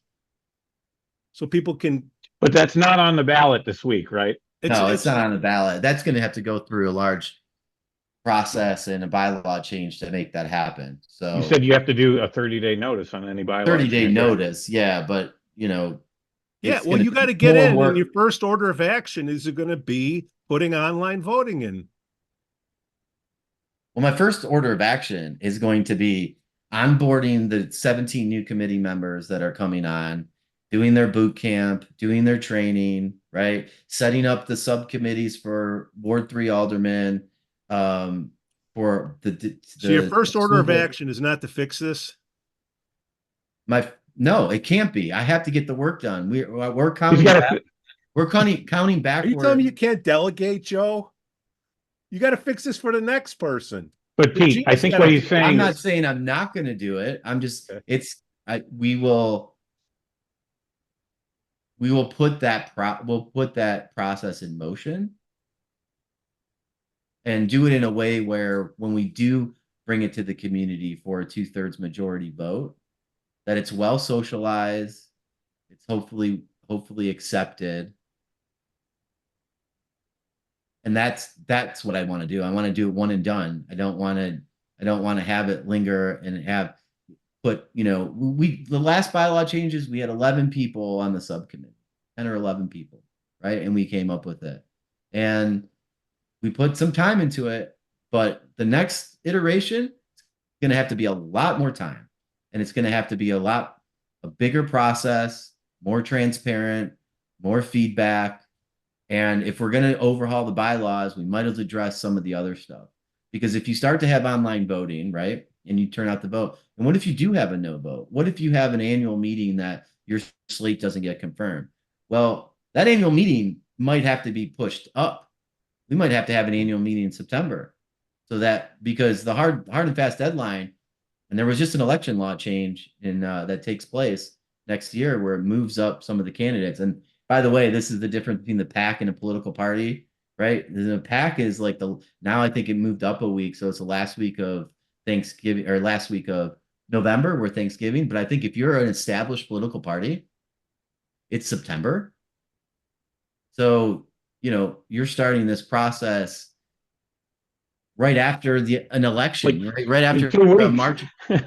So people can. But that's not on the ballot this week, right? It's not on the ballot. That's going to have to go through a large process and a bylaw change to make that happen. So you said you have to do a 30-day notice on any bylaw. 30-day notice, yeah, but yeah, well, you got to get in, and your first order of action is going to be putting online voting in. Well, my first order of action is going to be onboarding the 17 new committee members that are coming on, doing their boot camp, doing their training, right? Setting up the subcommittees for Ward 3 aldermen. For so your first order of action is not to fix this? No, it can't be. I have to get the work done. We're counting. We're counting Are you telling me backward. you can't delegate, Joe? You got to fix this for the next person. But The Pete, I G's think got what to he's fix I'm saying not is, this. saying I'm not going to do it. I'm just, Okay. we will put that process in motion and do it in a way where when we do bring it to the community for a 2/3 majority vote, that it's well socialized, it's hopefully accepted. And that's what I want to do. I want to do it one and done. I don't want to have it linger and have put, the last bylaw changes, we had 11 people on the subcommittee, 10 or 11 people, right? And we came up with it. And we put some time into it, but the next iteration is going to have to be a lot more time. And it's going to have to be a bigger process, more transparent, more feedback. And if we're going to overhaul the bylaws, we might as well address some of the other stuff. Because if you start to have online voting, right, and you turn out the vote, and what if you do have a no vote? What if you have an annual meeting that your slate doesn't get confirmed? Well, that annual meeting might have to be pushed up. We might have to have an annual meeting in September. So that, because the hard and fast deadline, and there was just an election law change that takes place next year where it moves up some of the candidates. And by the way, this is the difference between the PAC and a political party, right? The PAC is like now I think it moved up a week. So it's the last week of Thanksgiving or last week of November where Thanksgiving. But I think if you're an established political party, it's September. So, you're starting this process right after an election, right in after 2 weeks. March.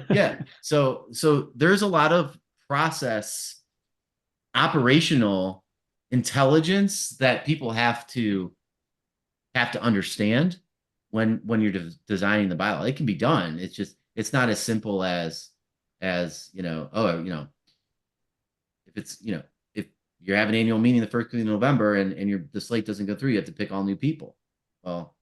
Yeah. So there's a lot of process, operational intelligence that people have to understand when you're designing the bylaw. It can be done. It's not as simple as if it's if you have an annual meeting the first week of November and the slate doesn't go through, you have to pick all new people. Well,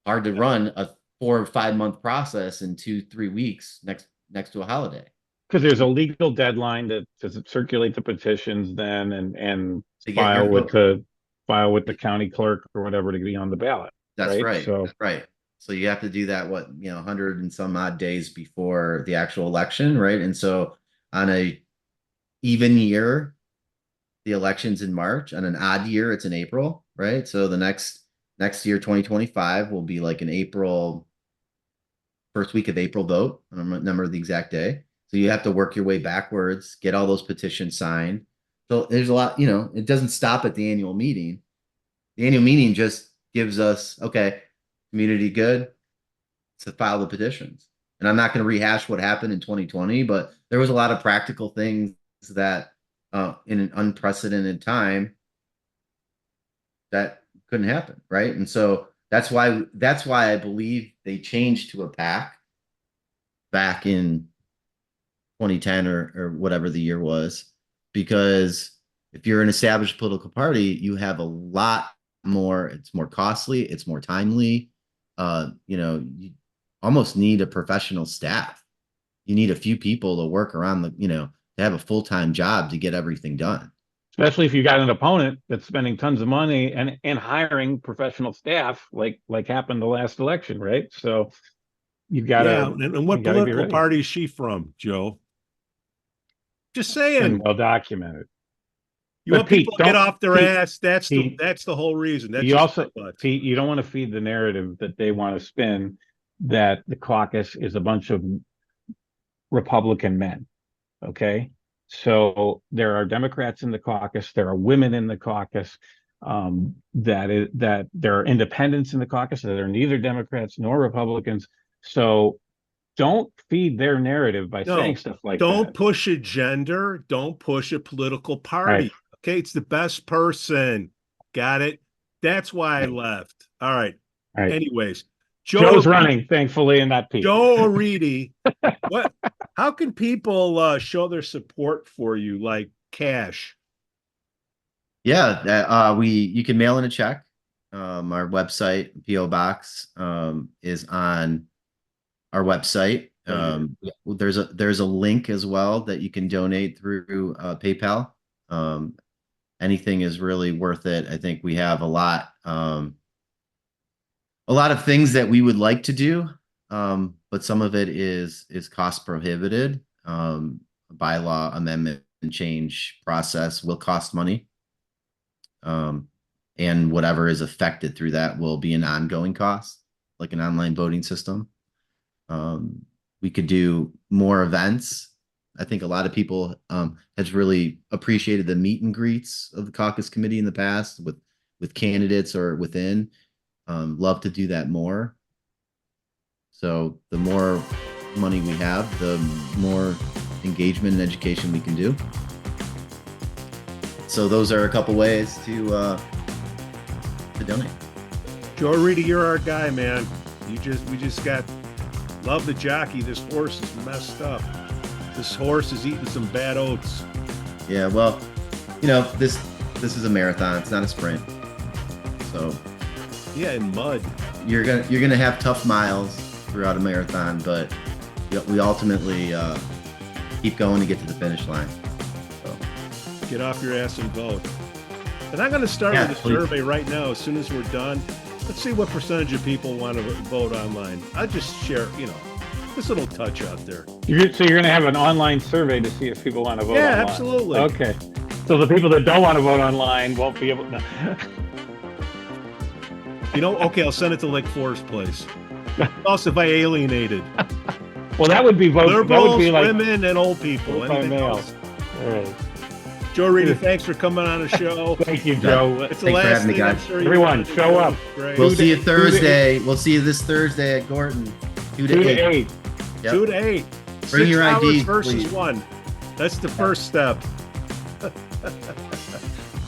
hard to run a 4 or 5 month process in 2-3 weeks next to a holiday. Because there's a legal deadline to circulate the petitions then and file with the county clerk or whatever to be on the ballot. That's right. So That's right. So you have to do that 100 and some odd days before the actual election, right? And so on a even year, the election's in March. On an odd year, it's in April, right? So the next year, 2025, will be like an first week of April vote. I don't remember the exact day. So you have to work your way backwards, get all those petitions signed. So there's a lot, it doesn't stop at the annual meeting. The annual meeting just gives us, okay, community good to file the petitions. And I'm not going to rehash what happened in 2020, but there was a lot of practical things that in an unprecedented time that couldn't happen, right? And so that's why I believe they changed to a PAC back in 2010 or whatever the year was, because if you're an established political party, you have a lot more, it's more costly, it's more timely. You almost need a professional staff. You need a few people to work around to have a full-time job to get everything done. especially if you got an opponent that's spending tons of money and hiring professional staff like happened the last election, right? So you've got to and what political party is she from, Joe? Just saying. And well documented. You want people to get off their ass. That's the whole reason. Pete, you don't want to feed the narrative that they want to spin that the caucus is a bunch of Republican men. Okay. So there are Democrats in the caucus. There are women in the caucus. That there are independents in the caucus. That are neither Democrats nor Republicans. So don't feed their narrative by saying stuff like that. Don't push a gender. Don't push a political party. Right. Okay, it's the best person. Got it? That's why I left. All right. Anyways, Joe's running, thankfully, and not Pete. Joe Oriti. How can people show their support for you, like cash? Yeah, you can mail in a check. Our website, PO Box, is on our website. There's a link as well that you can donate through PayPal. anything is really worth it. I think we have a lot of things that we would like to do, but some of it is cost prohibited. A bylaw amendment and change process will cost money. And whatever is affected through that will be an ongoing cost, like an online voting system. We could do more events. I think a lot of people has really appreciated the meet and greets of the caucus committee in the past with candidates or within. Love to do that more. So the more money we have, the more engagement and education we can do. So those are a couple ways to donate. Joe Oriti, you're our guy, man. We just got love the jockey. This horse is messed up. This horse is eating some bad oats. Yeah, well, this is a marathon. It's not a sprint. So yeah, in mud. You're gonna have tough miles throughout a marathon, but we ultimately keep going to get to the finish line. So get off your ass and vote. And I'm going to start with a survey right now. As soon as we're done, let's see what percentage of people want to vote online. I'll just share, this little touch out there. So you're going to have an online survey to see if people want to vote online? Yeah, absolutely. Okay. So the people that don't want to vote online won't be able to. Okay, I'll send it to Lake Forest Place. Also, if I alienated. Well, that would be vote. Liberals, that would be like women, and old people. Anything else? All right. Joe Oriti, thanks for coming on the show. Thank you, Joe. It's the last thing I'm sure everyone, show up. We'll see you Thursday. We'll see you this Thursday at Gorton. 2 to 8. Yep. 2 to 8. Bring your ID versus please. 1. That's the first step.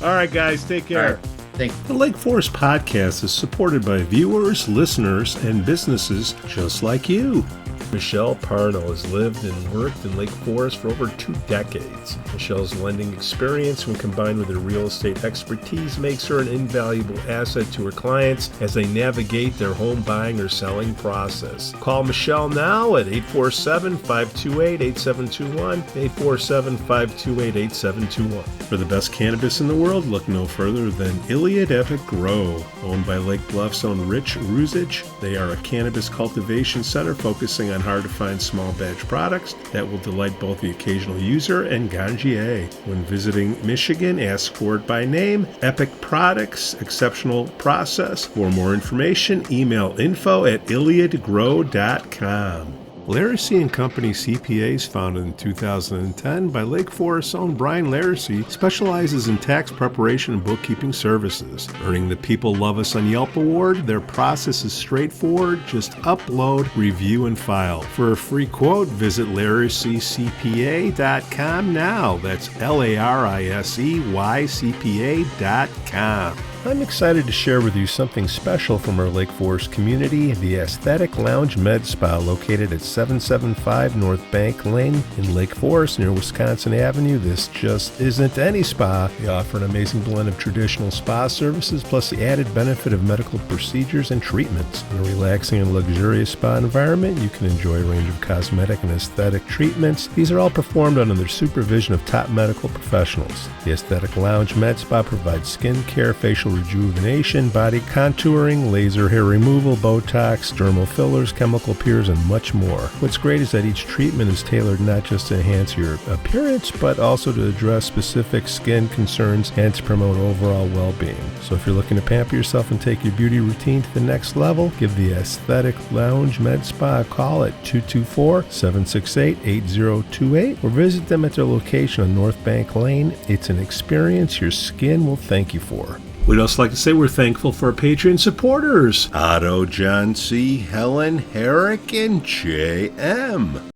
All right, guys, take care. Right. Thanks. The Lake Forest Podcast is supported by viewers, listeners, and businesses just like you. Michelle Parno has lived and worked in Lake Forest for over 2 decades. Michelle's lending experience, when combined with her real estate expertise, makes her an invaluable asset to her clients as they navigate their home buying or selling process. Call Michelle now at 847-528-8721, 847-528-8721. For the best cannabis in the world, look no further than Iliad Epic Grow. Owned by Lake Bluff's own Rich Ruzich, they are a cannabis cultivation center focusing on hard-to-find small batch products that will delight both the occasional user and ganjier. When visiting Michigan, ask for it by name. Epic Products, exceptional process. For more information, email info@iliadgrow.com. Laracy & Company CPAs, founded in 2010 by Lake Forest's own Brian Laracy, specializes in tax preparation and bookkeeping services. Earning the People Love Us on Yelp award, their process is straightforward. Just upload, review, and file. For a free quote, visit LaracyCPA.com now. That's LARISEYCPA.com. I'm excited to share with you something special from our Lake Forest community, the Aesthetic Lounge Med Spa, located at 775 North Bank Lane in Lake Forest near Wisconsin Avenue. This just isn't any spa. They offer an amazing blend of traditional spa services plus the added benefit of medical procedures and treatments. In a relaxing and luxurious spa environment, you can enjoy a range of cosmetic and aesthetic treatments. These are all performed under the supervision of top medical professionals. The Aesthetic Lounge Med Spa provides skin care, facial rejuvenation, body contouring, laser hair removal, Botox, dermal fillers, chemical peels, and much more. What's great is that each treatment is tailored not just to enhance your appearance, but also to address specific skin concerns and to promote overall well-being. So if you're looking to pamper yourself and take your beauty routine to the next level, give the Aesthetic Lounge Med Spa a call at 224-768-8028 or visit them at their location on North Bank Lane. It's an experience your skin will thank you for. We'd also like to say we're thankful for our Patreon supporters, Otto, John C., Helen, Herrick, and J.M.